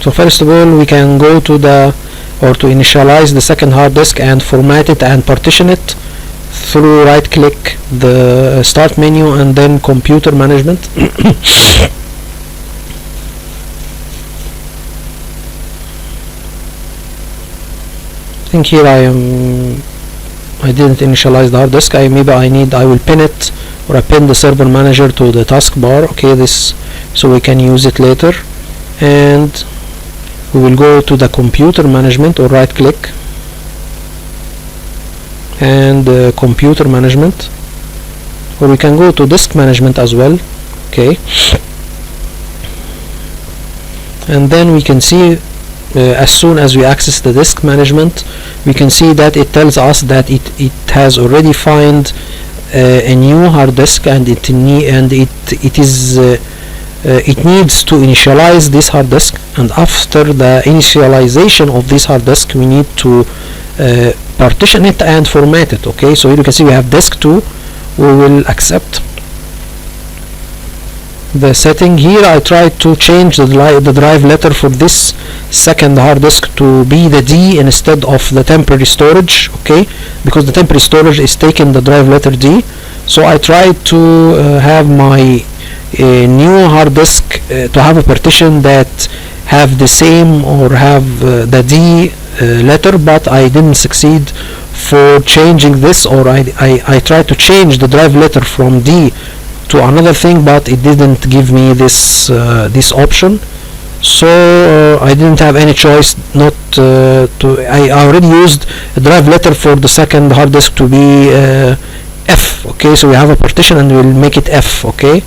So first of all, we can go to to initialize the second hard disk and format it and partition it through right click the start menu and then computer management. I think here I didn't initialize the hard disk. I will pin it, or I pin the server manager to the taskbar. Okay, this so we can use it later. And we will go to the computer management, or right click and computer management, or we can go to disk management as well. Okay, and then we can see as soon as we access the disk management, we can see that it tells us that it has already found a new hard disk, and it needs to initialize this hard disk, and after the initialization of this hard disk we need to partition it and format it. Okay, so here you can see we have disk 2. We will accept the setting. Here I tried to change the drive letter for this second hard disk to be the D instead of the temporary storage. Okay, because the temporary storage is taking the drive letter D. So I tried to have my new hard disk to have a partition that have the same, or have the D letter, but I didn't succeed for changing this, or I tried to change the drive letter from D to another thing, but it didn't give me this option. So I didn't have any choice not I already used a drive letter for the second hard disk to be F. Okay, so we have a partition and we'll make it F. Okay,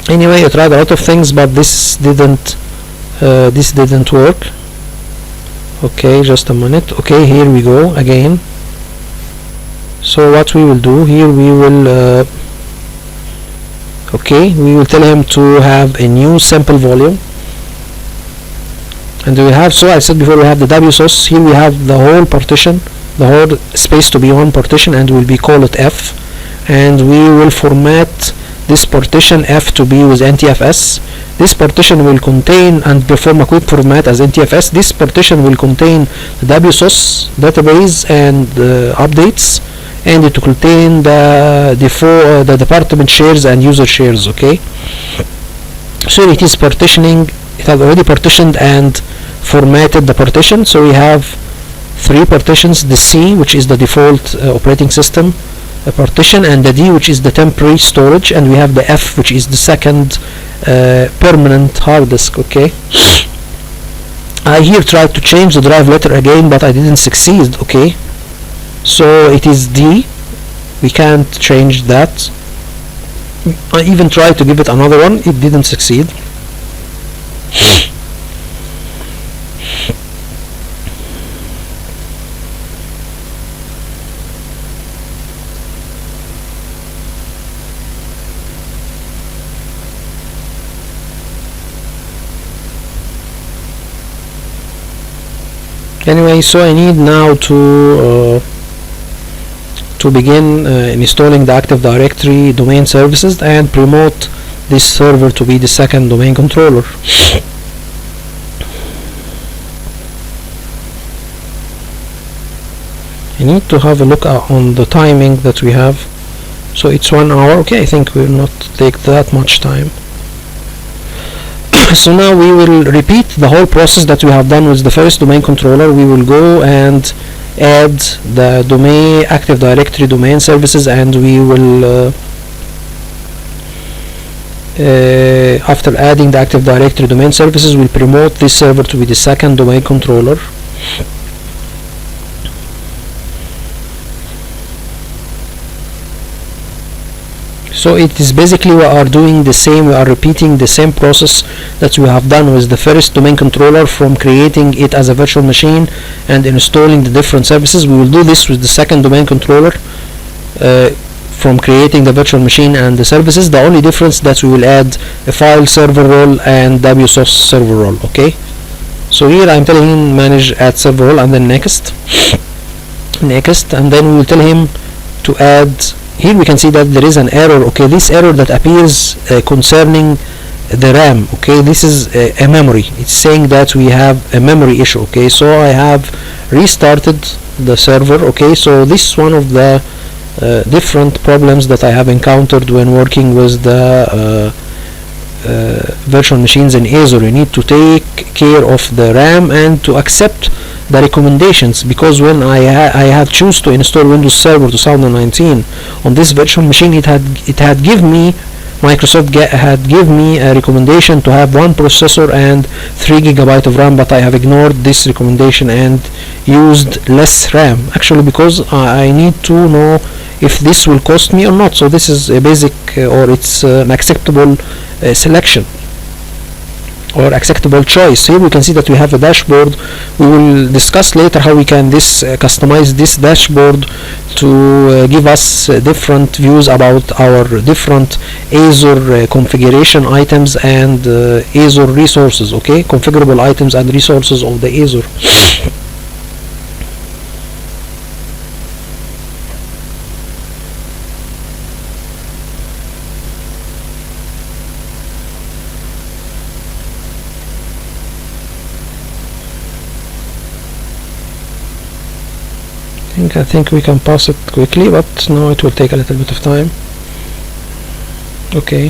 anyway, I tried a lot of things, but this didn't work. Okay, just a minute. Okay, here we go again. So what we will do here, we will we will tell him to have a new sample volume, and we have, so I said before, we have the WSOS. Here we have the whole partition, the whole space to be one partition, and will be call it F, and we will format this partition F to be with NTFS. This partition will contain and perform a quick format as NTFS. This partition will contain the WSOS database and updates, and it will contain the department shares and user shares. Okay, so it is partitioning. It has already partitioned and formatted the partition. So we have 3 partitions: the C, which is the default operating system partition, and the D, which is the temporary storage, and we have the F, which is the second permanent hard disk. Okay, I here tried to change the drive letter again, but I didn't succeed. Okay, so it is D. We can't change that. I even tried to give it another one. It didn't succeed. Anyway, so I need now to begin installing the Active Directory domain services and promote this server to be the second domain controller. I need to have a look on the timing that we have. So it's 1 hour. Okay, I think will not take that much time. So now we will repeat the whole process that we have done with the first domain controller. We will go and add the domain Active Directory domain services, and we will after adding the Active Directory domain services, we'll promote this server to be the second domain controller. So it is basically we are doing the same, we are repeating the same process that we have done with the first domain controller, from creating it as a virtual machine and installing the different services. We will do this with the second domain controller, from creating the virtual machine and the services. The only difference that we will add a file server role and WSOS server role. Okay, so here I'm telling him manage add server role, and then next, and then we will tell him to add. Here we can see that there is an error. Okay, this error that appears concerning the RAM. Okay, this is a memory. It's saying that we have a memory issue. Okay, so I have restarted the server. Okay, so this is one of the different problems that I have encountered when working with the virtual machines in Azure. You need to take care of the RAM and to accept the recommendations, because when I had choose to install Windows Server 2019 on this virtual machine, it had given me Microsoft had given me a recommendation to have one processor and 3 GB of RAM, but I have ignored this recommendation and used less RAM, actually because I need to know if this will cost me or not. So this is a basic or it's an acceptable selection or acceptable choice. Here we can see that we have a dashboard. We will discuss later how we can customize this dashboard to give us different views about our different Azure configuration items and Azure resources. Okay, configurable items and resources of the Azure. I think we can pass it quickly, but now it will take a little bit of time. Okay,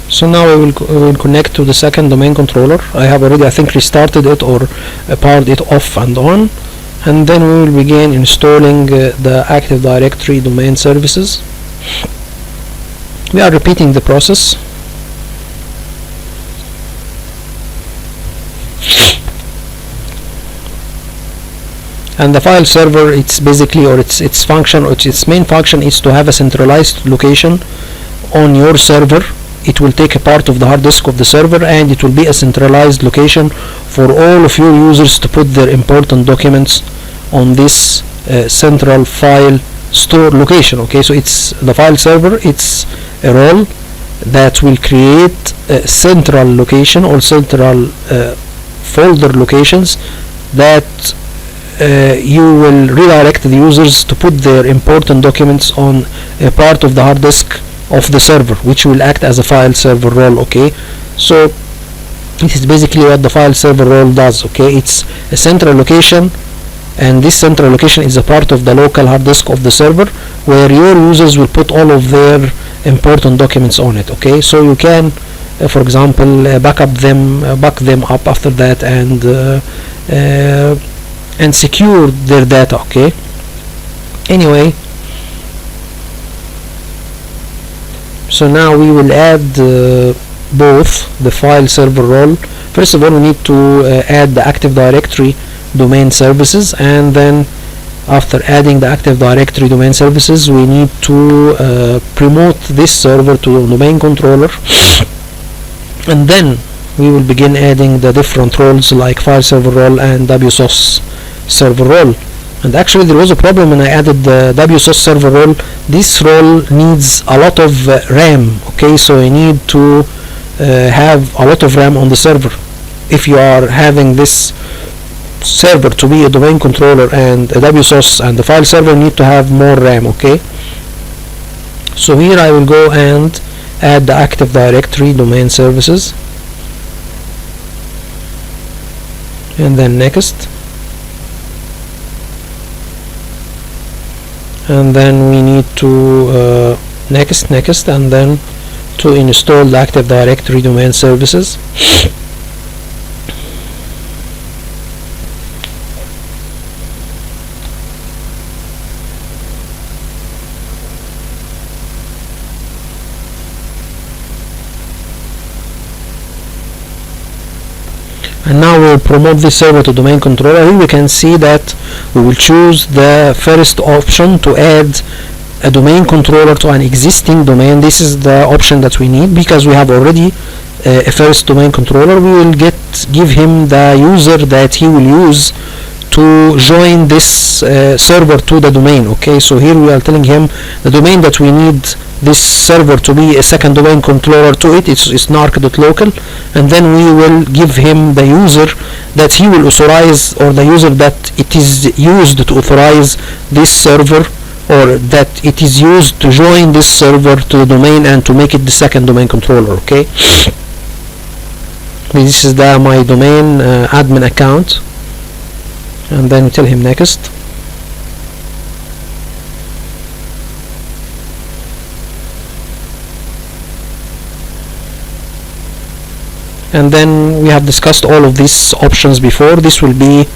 so now we will connect to the second domain controller. I have already, I think, restarted it or powered it off and on, and then we will begin installing the Active Directory domain services. We are repeating the process. And the file server, it's basically, or its function, or its main function is to have a centralized location on your server. It will take a part of the hard disk of the server, and it will be a centralized location for all of your users to put their important documents on this central file store location. Okay, so it's the file server, it's a role that will create a central location or central folder locations that you will redirect the users to put their important documents on a part of the hard disk of the server, which will act as a file server role. Okay, so this is basically what the file server role does. Okay, it's a central location, and this central location is a part of the local hard disk of the server where your users will put all of their important documents on it. Okay, so you can for example back them up after that and secure their data. Okay, anyway, so now we will add both the file server role. First of all, we need to add the Active Directory domain services, and then after adding the Active Directory domain services, we need to promote this server to the domain controller, and then we will begin adding the different roles like file server role and WSOS server role. And actually there was a problem when I added the WSOS server role. This role needs a lot of RAM. Okay, so you need to have a lot of RAM on the server. If you are having this server to be a domain controller and a WSOS and the file server, need to have more RAM. Okay, so here I will go and add the Active Directory domain services, and then next, and then we need to next, and then to install the Active Directory domain services. And now we'll promote this server to domain controller. Here we can see that we will choose the first option to add a domain controller to an existing domain. This is the option that we need because we have already a first domain controller. We will give him the user that he will use to join this server to the domain. Okay, so here we are telling him the domain that we need this server to be a second domain controller to it. It's narc.local, and then we will give him the user that he will authorize, or the user that it is used to authorize this server, or that it is used to join this server to the domain and to make it the second domain controller. Okay, this is the my domain admin account, and then we tell him next. And then we have discussed all of these options before. This will be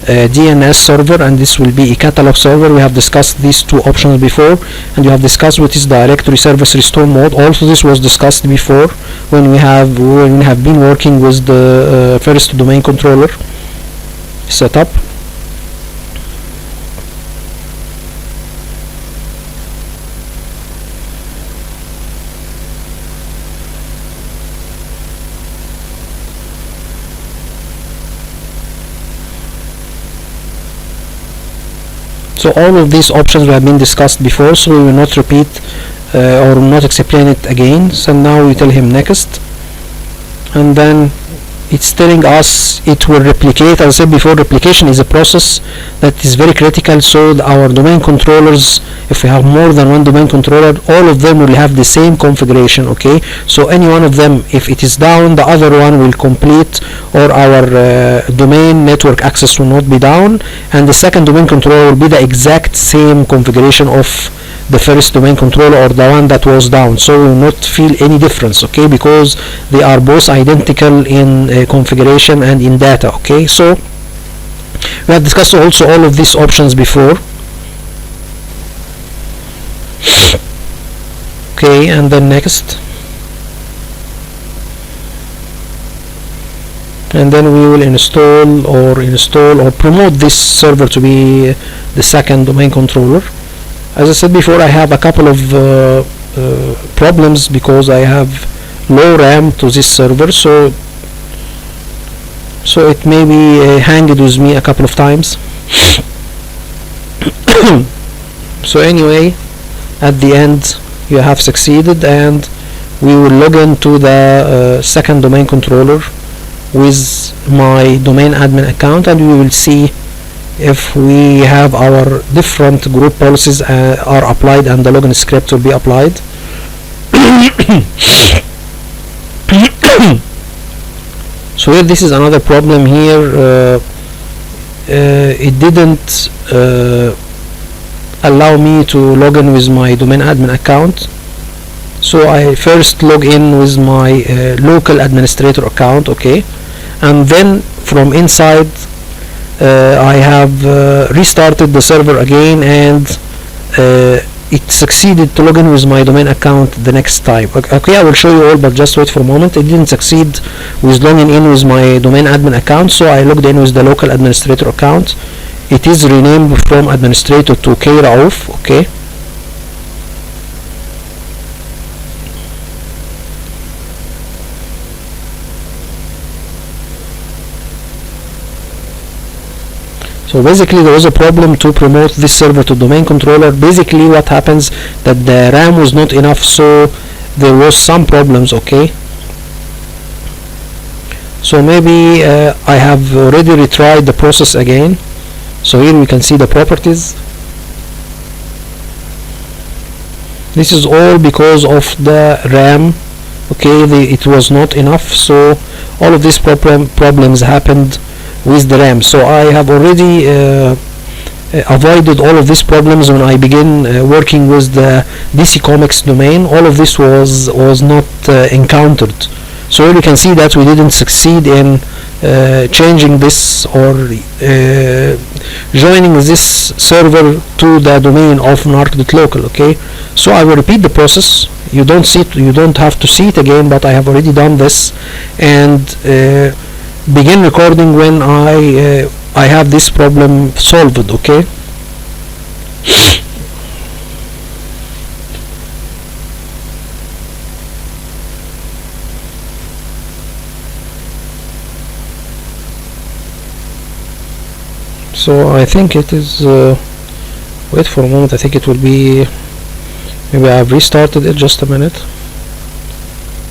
a DNS server and this will be a catalog server. We have discussed these two options before, and we have discussed what is directory service restore mode. Also, this was discussed before when we have been working with the first domain controller setup. So all of these options have been discussed before, so we will not repeat or not explain it again. So now we tell him next, and then it's telling us it will replicate. As I said before, replication is a process that is very critical, so our domain controllers, if we have more than one domain controller, all of them will have the same configuration. Okay, so any one of them, if it is down, the other one will complete, or our domain network access will not be down, and the second domain controller will be the exact same configuration of the first domain controller or the one that was down, so we will not feel any difference. Okay, because they are both identical in configuration and in data. Okay, so we have discussed also all of these options before. Okay, and then next, and then we will install or promote this server to be the second domain controller. As I said before, I have a couple of problems because I have low RAM to this server, so it may be hanged with me a couple of times. So anyway, at the end you have succeeded, and we will log into the second domain controller with my domain admin account, and we will see if we have our different group policies are applied, and the login script will be applied. So here, this is another problem here. It didn't allow me to log in with my domain admin account, so I first log in with my local administrator account. Okay, and then from inside I have restarted the server again, and it succeeded to log in with my domain account the next time. Okay, I will show you all, but just wait for a moment. It didn't succeed with logging in with my domain admin account, so I logged in with the local administrator account. It is renamed from administrator to K-Raouf. Okay, so basically there was a problem to promote this server to domain controller. Basically what happens, that the RAM was not enough, so there was some problems. Okay, so maybe I have already retried the process again. So here we can see the properties. This is all because of the RAM. Okay, it was not enough, so all of these problems happened with the RAM. So I have already avoided all of these problems when I begin working with the DC Comics domain. All of this was not encountered. So here you can see that we didn't succeed in changing this or joining this server to the domain of narc.local. Okay, so I will repeat the process. You don't have to see it again, but I have already done this, and begin recording when I have this problem solved. Okay. So I think it is wait for a moment. I think it will be, maybe I've restarted it. Just a minute.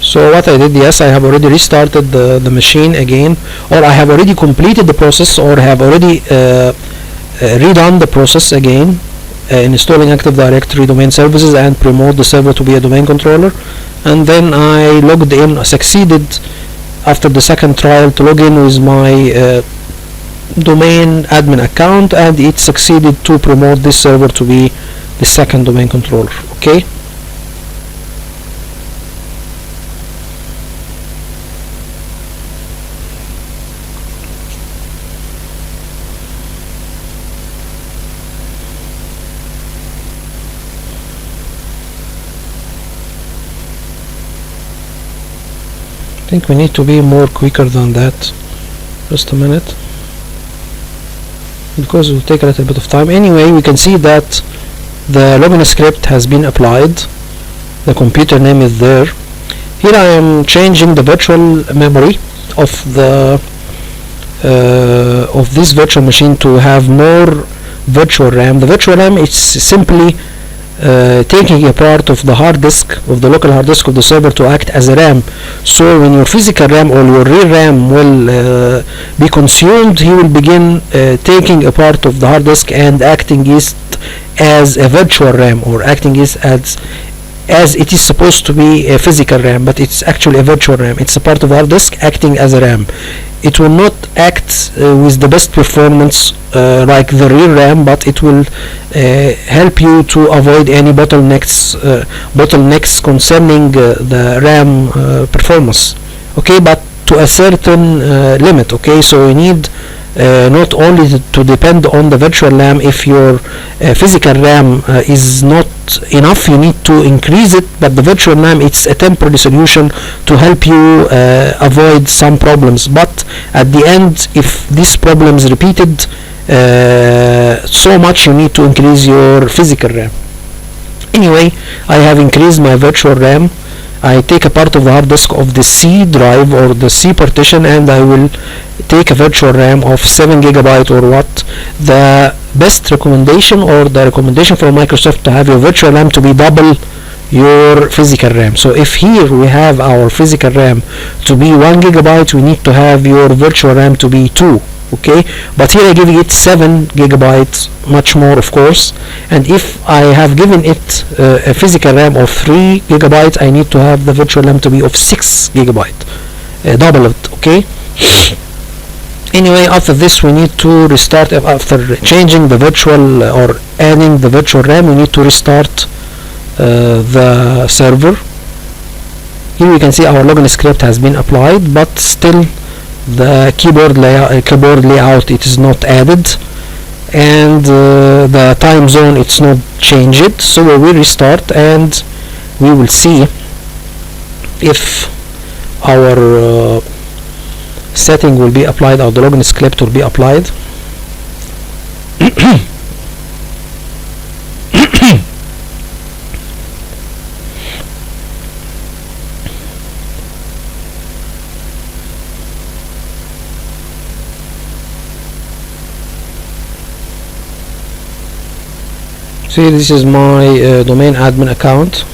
So what I did, yes, I have already restarted the machine again, or I have already completed the process, or have already redone the process again, installing Active Directory domain services and promote the server to be a domain controller. And then I logged in, succeeded after the second trial to log in with my domain admin account, and it succeeded to promote this server to be the second domain controller. Okay. I think we need to be more quicker than that. Just a minute, because it will take a little bit of time. Anyway, we can see that the login script has been applied. The computer name is there. Here I am changing the virtual memory of the of this virtual machine to have more virtual RAM. The virtual RAM is simply taking a part of the hard disk, of the local hard disk of the server, to act as a RAM. So when your physical RAM or your real RAM will be consumed, he will begin taking a part of the hard disk and acting as a virtual RAM, or acting as it is supposed to be a physical RAM, but it's actually a virtual RAM. It's a part of the hard disk acting as a RAM. It will not act with the best performance like the real RAM, but it will help you to avoid any bottlenecks concerning the RAM performance. Okay, but to a certain limit. Okay, so you need not only to depend on the virtual RAM. If your physical RAM is not enough, you need to increase it, but the virtual RAM, it's a temporary solution to help you avoid some problems. But at the end, if this problem is repeated so much, you need to increase your physical RAM. Anyway, I have increased my virtual RAM. I take a part of the hard disk of the C drive or the C partition, and I will take a virtual RAM of 7 GB or what. The best recommendation, or the recommendation from Microsoft, to have your virtual RAM to be double your physical RAM. So if here we have our physical RAM to be 1 GB, we need to have your virtual RAM to be 2. Okay, but here I give it 7 GB, much more of course. And if I have given it a physical RAM of 3 GB, I need to have the virtual RAM to be of 6 GB, double it. Okay. Anyway, after this we need to restart. After changing the virtual or adding the virtual RAM, we need to restart the server. Here we can see our login script has been applied, but still the keyboard layout it is not added, and the time zone it's not changed. So we will restart and we will see if our setting will be applied, or the login script will be applied. See, this is my domain admin account.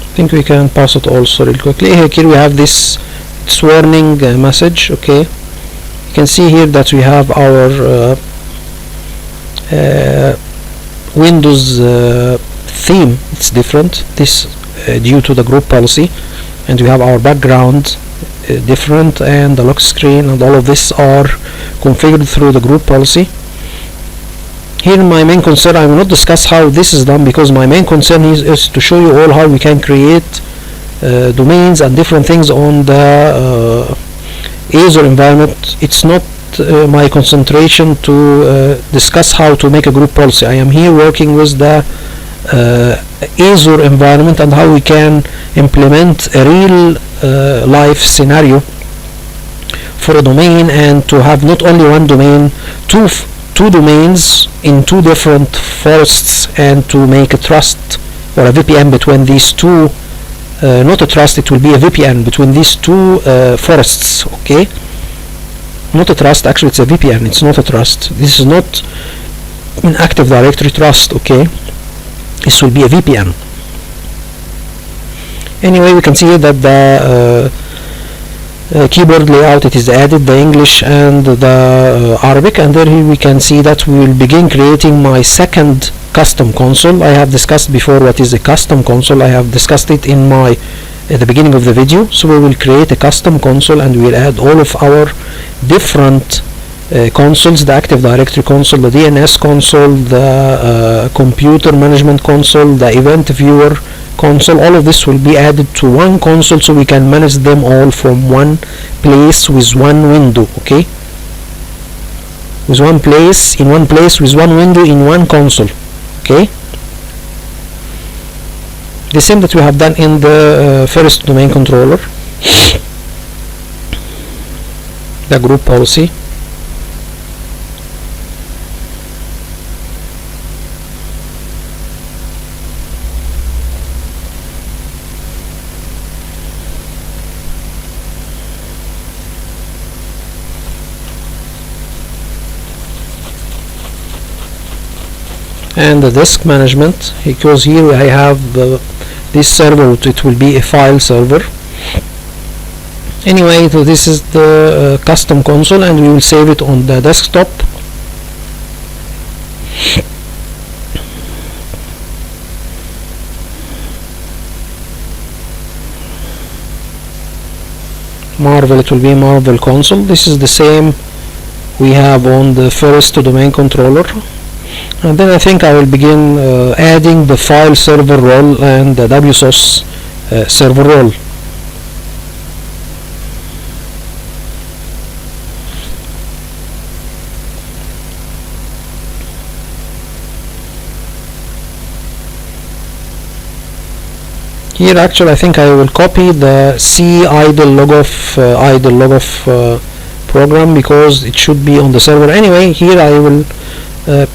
I think we can pass it also real quickly. Here we have this warning message. Okay, you can see here that we have our Windows theme. It's different, this due to the group policy, and we have our background different, and the lock screen, and all of this are configured through the group policy. Here my main concern, I will not discuss how this is done because my main concern is to show you all how we can create domains and different things on the Azure environment. It's not my concentration to discuss how to make a group policy. I am here working with the Azure environment and how we can implement a real life scenario for a domain, and to have not only one domain, two domains in two different forests, and to make a trust or a VPN between these two, not a trust, it will be a VPN between these two forests, okay? Not a trust, actually it's a VPN, it's not a trust. This is not an Active Directory trust, okay? This will be a VPN. Anyway, we can see that the keyboard layout, it is added, the English and the Arabic, and there we can see that we will begin creating my second custom console. I have discussed before what is a custom console. I have discussed it in my at the beginning of the video. So we will create a custom console and we will add all of our different consoles, the Active Directory console, the DNS console, the computer management console, the event viewer console. All of this will be added to one console so we can manage them all from one place with one window, okay? With one place, in one place, with one window in one console, okay? The same that we have done in the first domain controller, the group policy. And the disk management, because here I have this server, it will be a file server. Anyway, so this is the custom console and we will save it on the desktop. Marvel, it will be Marvel console. This is the same we have on the first domain controller. And then I think I will begin adding the file server role and the WSOS server role. Here actually I think I will copy the C idle log program because it should be on the server. Anyway, here I will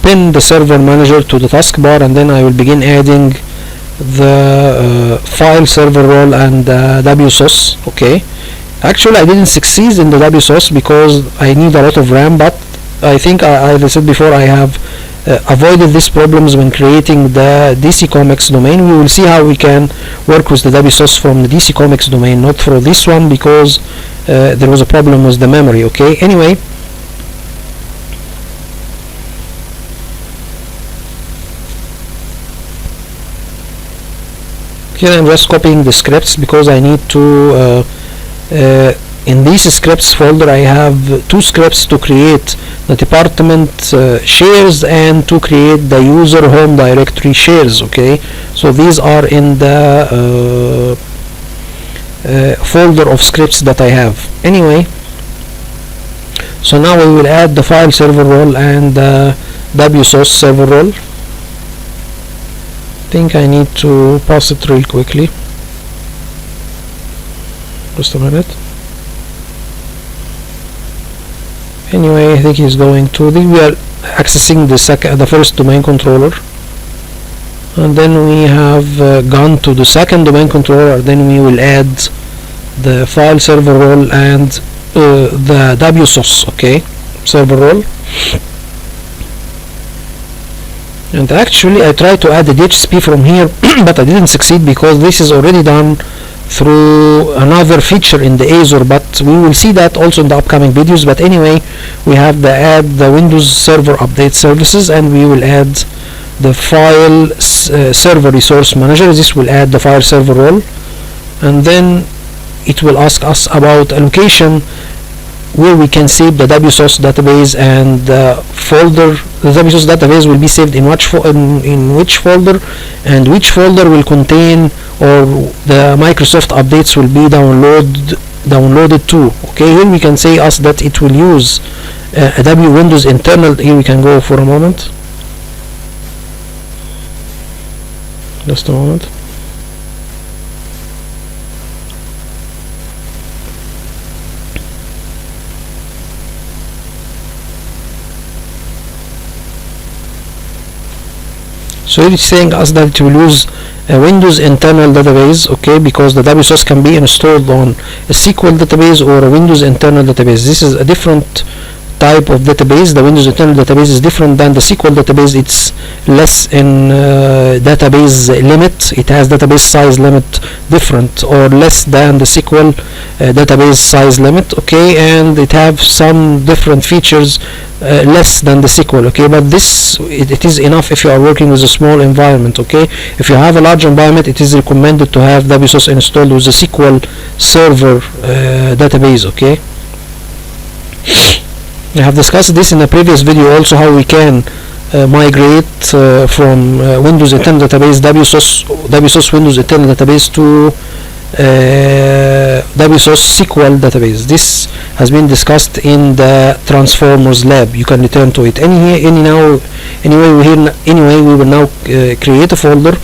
pin the server manager to the taskbar, and then I will begin adding the file server role and WSOS. Okay, actually I didn't succeed in the WSOS because I need a lot of RAM, but I think as I said before, I have avoided these problems when creating the DC Comics domain. We will see how we can work with the WSOS from the DC Comics domain, not for this one, because there was a problem with the memory. Okay, anyway, here I'm just copying the scripts because I need to in this scripts folder I have two scripts to create the department shares and to create the user home directory shares. Okay, so these are in the folder of scripts that I have. Anyway, so now we will add the file server role and the WSOS server role. I think I need to pass it real quickly. Just a minute. Anyway, I think he's going to. We are accessing the first domain controller, and then we have gone to the second domain controller. Then we will add the file server role and the WSOS. Okay, server role. And actually I tried to add the DHCP from here but I didn't succeed because this is already done through another feature in the Azure, but we will see that also in the upcoming videos. But anyway, we have the add the Windows Server Update Services, and we will add the file server resource manager. This will add the file server role, and then it will ask us about allocation where we can save the WSOS database, and the WSOS database will be saved in which folder, and which folder will contain, or the Microsoft updates will be downloaded to. Okay, here we can say us that it will use a Windows internal. Here we can go for a moment, just a moment. So it is saying us that it will use a Windows internal database, okay, because the WSOS can be installed on a SQL database or a Windows internal database. This is a different type of database. The Windows internal database is different than the SQL database. It's less in database limit. It has database size limit different or less than the SQL database size limit, okay, and it have some different features less than the SQL, okay, but it is enough if you are working with a small environment, okay. If you have a large environment, it is recommended to have WSOS installed with a SQL server database, okay. I have discussed this in a previous video also, how we can migrate from Windows internal database, WSOS Windows internal database to WSOS SQL database. This has been discussed in the Transformers lab. You can return to it. Anyway, we will now create a folder.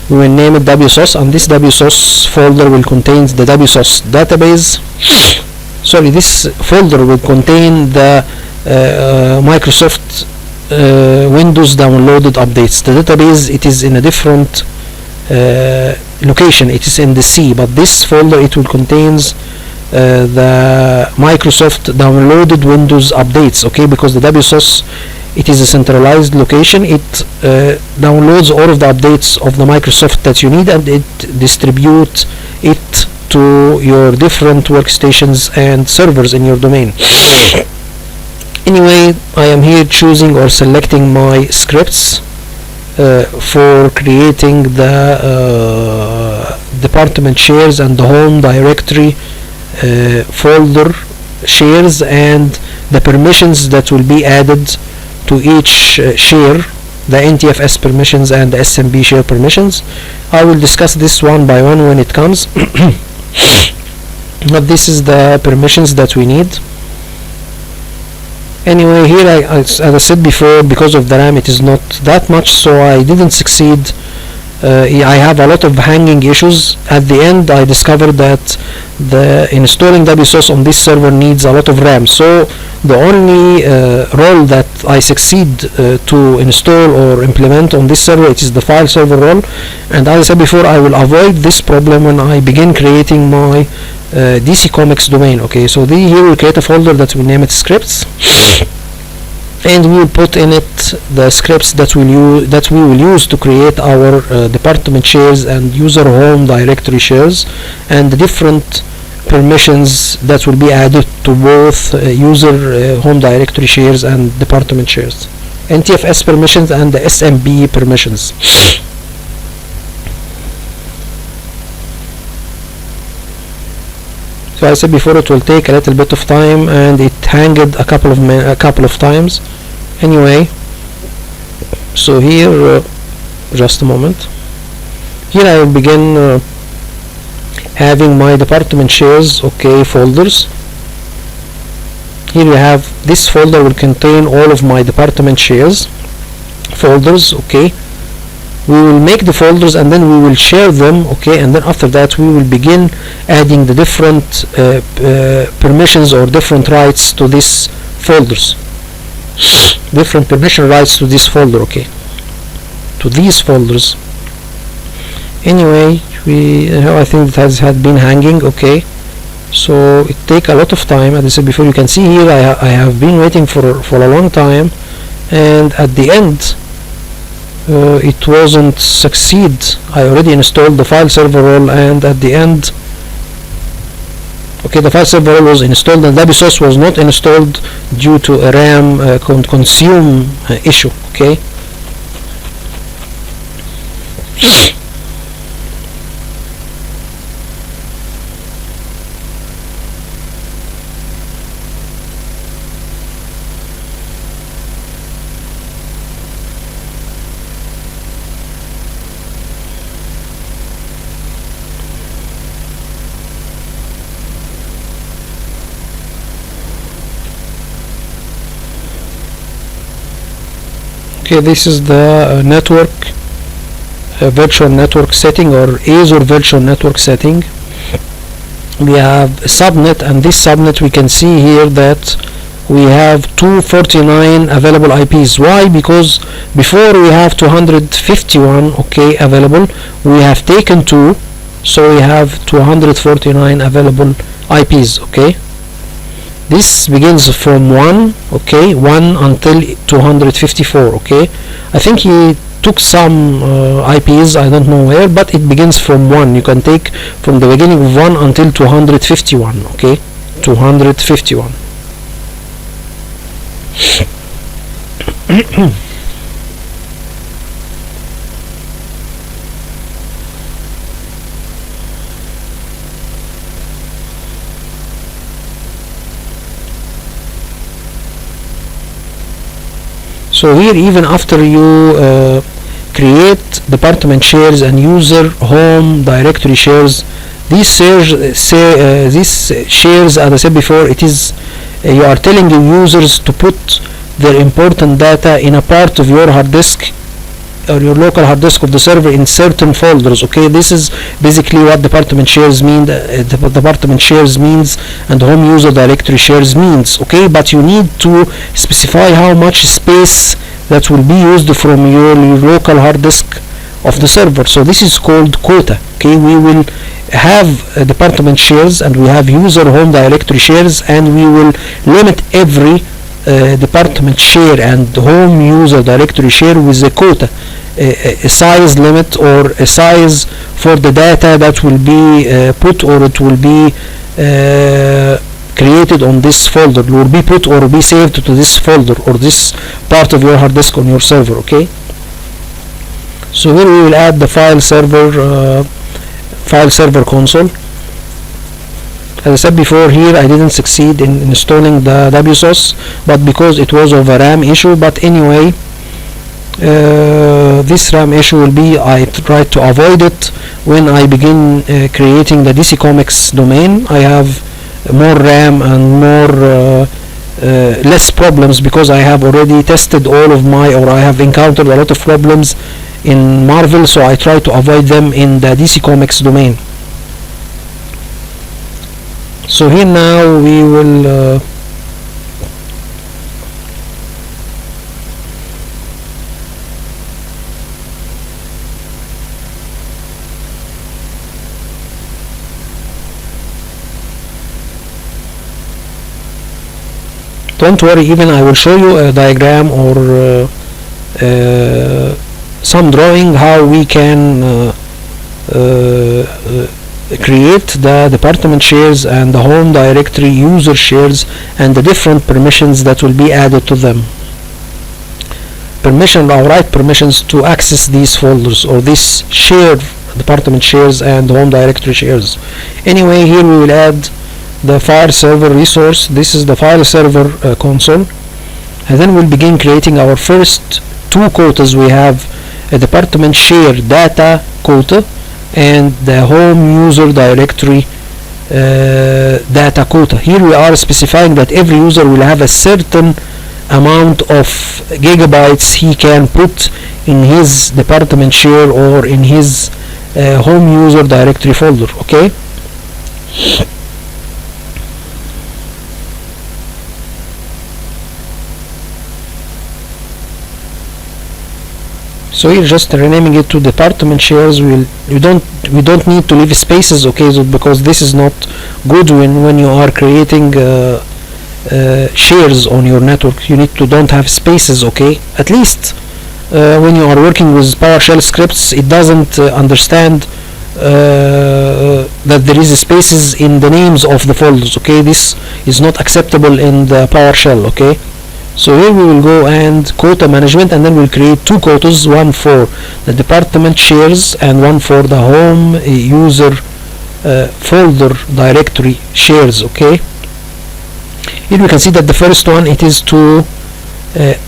We will name it WSOS, and this WSOS folder will contain the WSOS database. Sorry, this folder will contain the Microsoft Windows downloaded updates. The database, it is in a different location. It is in the C, but this folder, it will contains the Microsoft downloaded Windows updates, okay, because the WSOS, it is a centralized location. It downloads all of the updates of the Microsoft that you need, and it distributes it to your different workstations and servers in your domain. Anyway, I am here choosing or selecting my scripts for creating the department shares and the home directory folder shares, and the permissions that will be added to each share, the NTFS permissions and the SMB share permissions. I will discuss this one by one when it comes. But this is the permissions that we need. Anyway, here as I said before, because of the RAM, it is not that much, so I didn't succeed. I have a lot of hanging issues. At the end, I discovered that the installing WSOS on this server needs a lot of RAM, so the only role that I succeed to install or implement on this server, it is the file server role. And as I said before, I will avoid this problem when I begin creating my DC Comics domain, okay. So here we'll create a folder that we name it scripts, and we will put in it the scripts that we will use to create our department shares and user home directory shares, and the different permissions that will be added to both user home directory shares and department shares, NTFS permissions and the SMB permissions. So I said before, it will take a little bit of time, and it hanged a couple of times. Anyway, so here, just a moment. Here I will begin having my department shares, okay, folders. Here we have this folder will contain all of my department shares folders, okay. We will make the folders and then we will share them, okay, and then after that we will begin adding the different permissions or different rights to these folders, different permission rights to this folder, okay, to these folders. Anyway, I think it had been hanging, okay, so it take a lot of time. As I said before, you can see here I have been waiting for a long time, and at the end it wasn't succeed. I already installed the file server role, and at the end, okay, the file server role was installed and WSOS was not installed due to a RAM consume issue, okay. Okay, this is the network virtual network setting, or Azure virtual network setting. We have a subnet, and this subnet we can see here that we have 249 available IPs. Why? Because before we have 251 okay available, we have taken 2, so we have 249 available IPs. Okay, this begins from 1, okay, 1 until 254. Okay, I think he took some IPs, I don't know where, but it begins from 1. You can take from the beginning of 1 until 251. Okay, 251. So here, even after you create department shares and user home directory shares, these shares, as I said before, it is you are telling your users to put their important data in a part of your hard disk or your local hard disk of the server in certain folders. Okay, this is basically what department shares mean. Department shares means and home user directory shares means. Okay, but you need to specify how much space that will be used from your local hard disk of the server. So this is called quota. Okay, we will have department shares and we have user home directory shares, and we will limit every department share and home user directory share with a quota, a size limit, or a size for the data that will be put, or it will be created on this folder, will be put or be saved to this folder or this part of your hard disk on your server. Okay, so here we will add the file server console. As I said before, here I didn't succeed in installing the WSOS, but because it was of a RAM issue. But anyway, this RAM issue will be, I tried to avoid it when I begin creating the DC Comics domain. I have more RAM and more less problems because I have already tested all of my, or I have encountered a lot of problems in Marvel, so I try to avoid them in the DC Comics domain. So here now we will don't worry, even I will show you a diagram or some drawing how we can create the department shares and the home directory user shares and the different permissions that will be added to them. Permission or right permissions to access these folders or this shared department shares and home directory shares. Anyway, here we will add the file server resource. This is the file server console, and then we'll begin creating our first two quotas. We have a department share data quota and the home user directory data quota. Here we are specifying that every user will have a certain amount of gigabytes he can put in his department share or in his home user directory folder. Okay, so here just renaming it to department shares. We don't need to leave spaces, okay, so because this is not good when you are creating shares on your network. You need to don't have spaces, okay. At least when you are working with PowerShell scripts, it doesn't understand that there is spaces in the names of the folders, okay. This is not acceptable in the PowerShell, okay. So here we will go and quota management, and then we'll create two quotas, one for the department shares and one for the home user folder directory shares. Okay, here we can see that the first one, it is to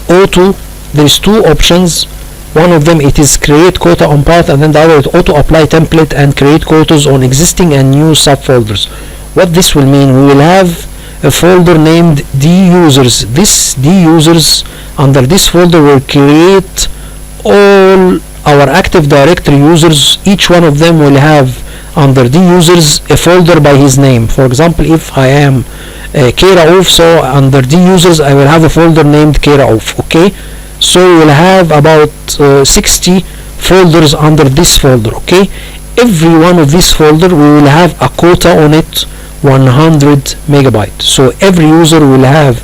auto, there is two options. One of them, it is create quota on path, and then the other is auto apply template and create quotas on existing and new subfolders. What this will mean, we will have a folder named d-users. This d-users, under this folder, will create all our Active Directory users. Each one of them will have under d-users a folder by his name. For example, if I am Keraof, so under d-users I will have a folder named Keraof. Okay, so we will have about 60 folders under this folder. Okay, every one of these folder we will have a quota on it, 100 megabyte. So every user will have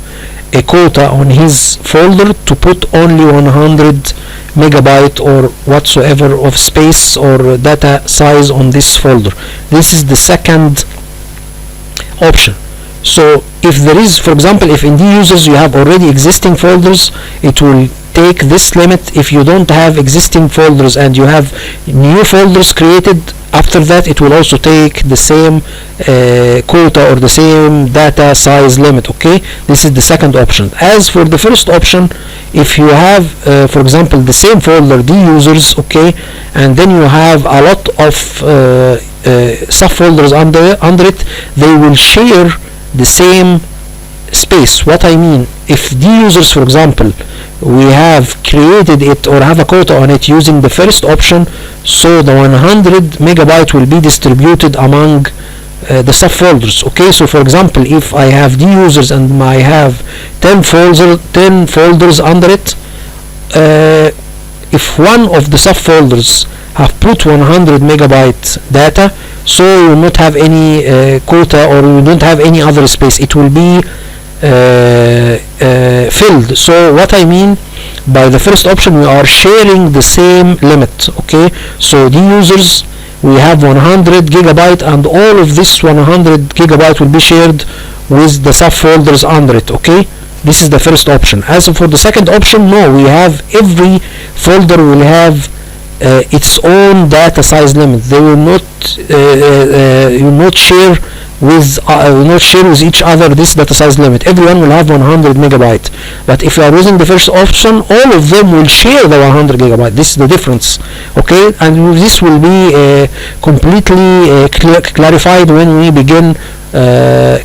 a quota on his folder to put only 100 megabyte or whatsoever of space or data size on this folder. This is the second option. So if there is, for example, if in the users you have already existing folders, it will take this limit. If you don't have existing folders and you have new folders created, after that it will also take the same quota or the same data size limit. Okay, this is the second option. As for the first option, if you have for example the same folder d users, okay, and then you have a lot of subfolders under it, they will share the same space. What I mean, if d users, for example, we have created it or have a quota on it using the first option, so the 100 megabyte will be distributed among the subfolders. Okay, so for example, if I have d users and I have 10 folders under it, if one of the subfolders have put 100 megabyte data, so you will not have any quota or you don't have any other space. It will be filled. So what I mean by the first option, we are sharing the same limit. Okay, so the users, we have 100 gigabyte and all of this 100 gigabyte will be shared with the subfolders under it. Okay, this is the first option. As for the second option, no, we have every folder will have its own data size limit. They will not share with each other this data size limit. Everyone will have 100 megabyte. But if you are using the first option, all of them will share the 100 gigabyte. This is the difference. Okay, and this will be completely clarified when we begin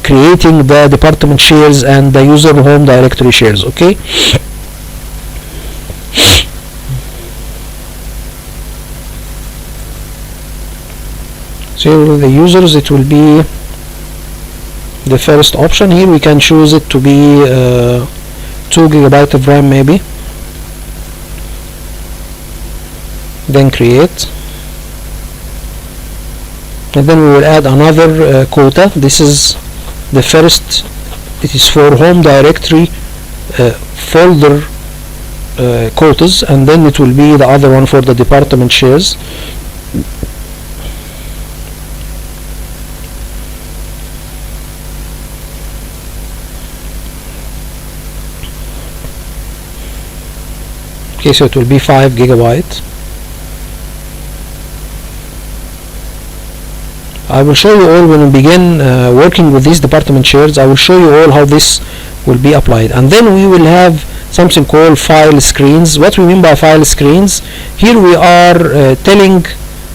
creating the department shares and the user home directory shares. Okay. So the users, it will be the first option. Here we can choose it to be 2 gigabyte of RAM maybe, then create, and then we will add another quota. This is the first, it is for home directory folder quotas, and then it will be the other one for the department shares. Okay, so it will be 5 gigabyte. I will show you all when we begin working with these department shares. I will show you all how this will be applied, and then we will have something called file screens. What we mean by file screens, here we are telling,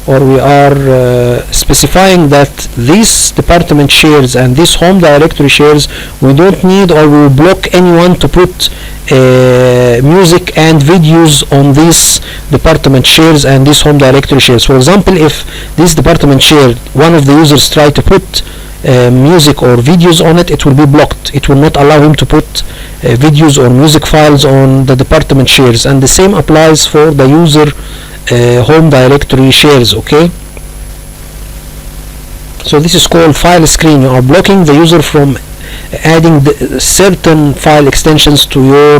or we are specifying that these department shares and this home directory shares, we don't need or we will block anyone to put music and videos on these department shares and this home directory shares. For example, if this department share, one of the users try to put music or videos on it, it will be blocked. It will not allow him to put videos or music files on the department shares, and the same applies for the user home directory shares. Okay, so this is called file screen. You are blocking the user from adding certain file extensions to your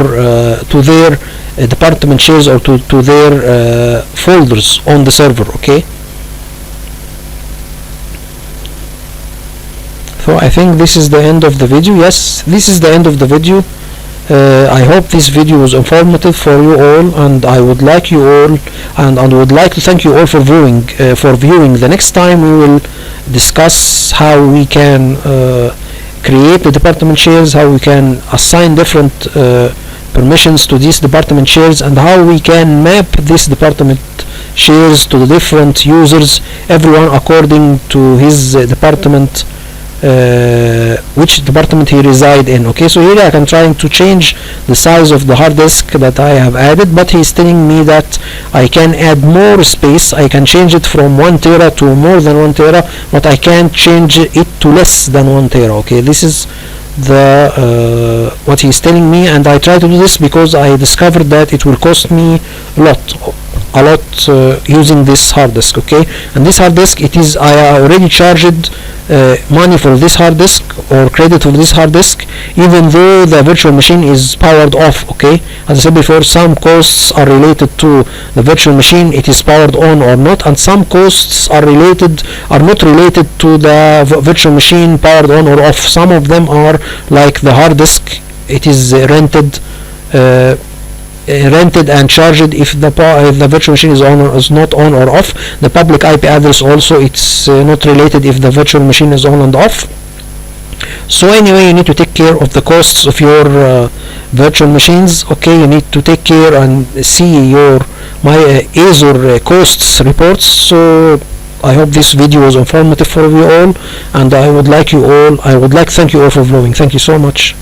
to their department shares or to their folders on the server. Okay, so I think this is the end of the video. Yes, this is the end of the video. I hope this video was informative for you all, and I would like you all, and I would like to thank you all for viewing. The next time we will discuss how we can create the department shares, how we can assign different permissions to these department shares, and how we can map this department shares to the different users, everyone according to his department which department he reside in. Okay, so here I'm trying to change the size of the hard disk that I have added, but he's telling me that I can add more space. I can change it from 1 tera to more than 1 tera, but I can't change it to less than 1 tera. Okay, this is the what he's telling me, and I try to do this because I discovered that it will cost me a lot using this hard disk. Okay, and this hard disk, I already charged money for this hard disk, or credit for this hard disk, even though the virtual machine is powered off. Okay, as I said before, some costs are related to the virtual machine, it is powered on or not, and some costs are not related to the virtual machine powered on or off. Some of them are like the hard disk, it is rented and charged if the virtual machine is on or is not on or off. The public IP address also, it's not related if the virtual machine is on and off. So anyway, you need to take care of the costs of your virtual machines. Okay, you need to take care and see my Azure costs reports. So I hope this video was informative for you all, and I would like to thank you all for viewing. Thank you so much.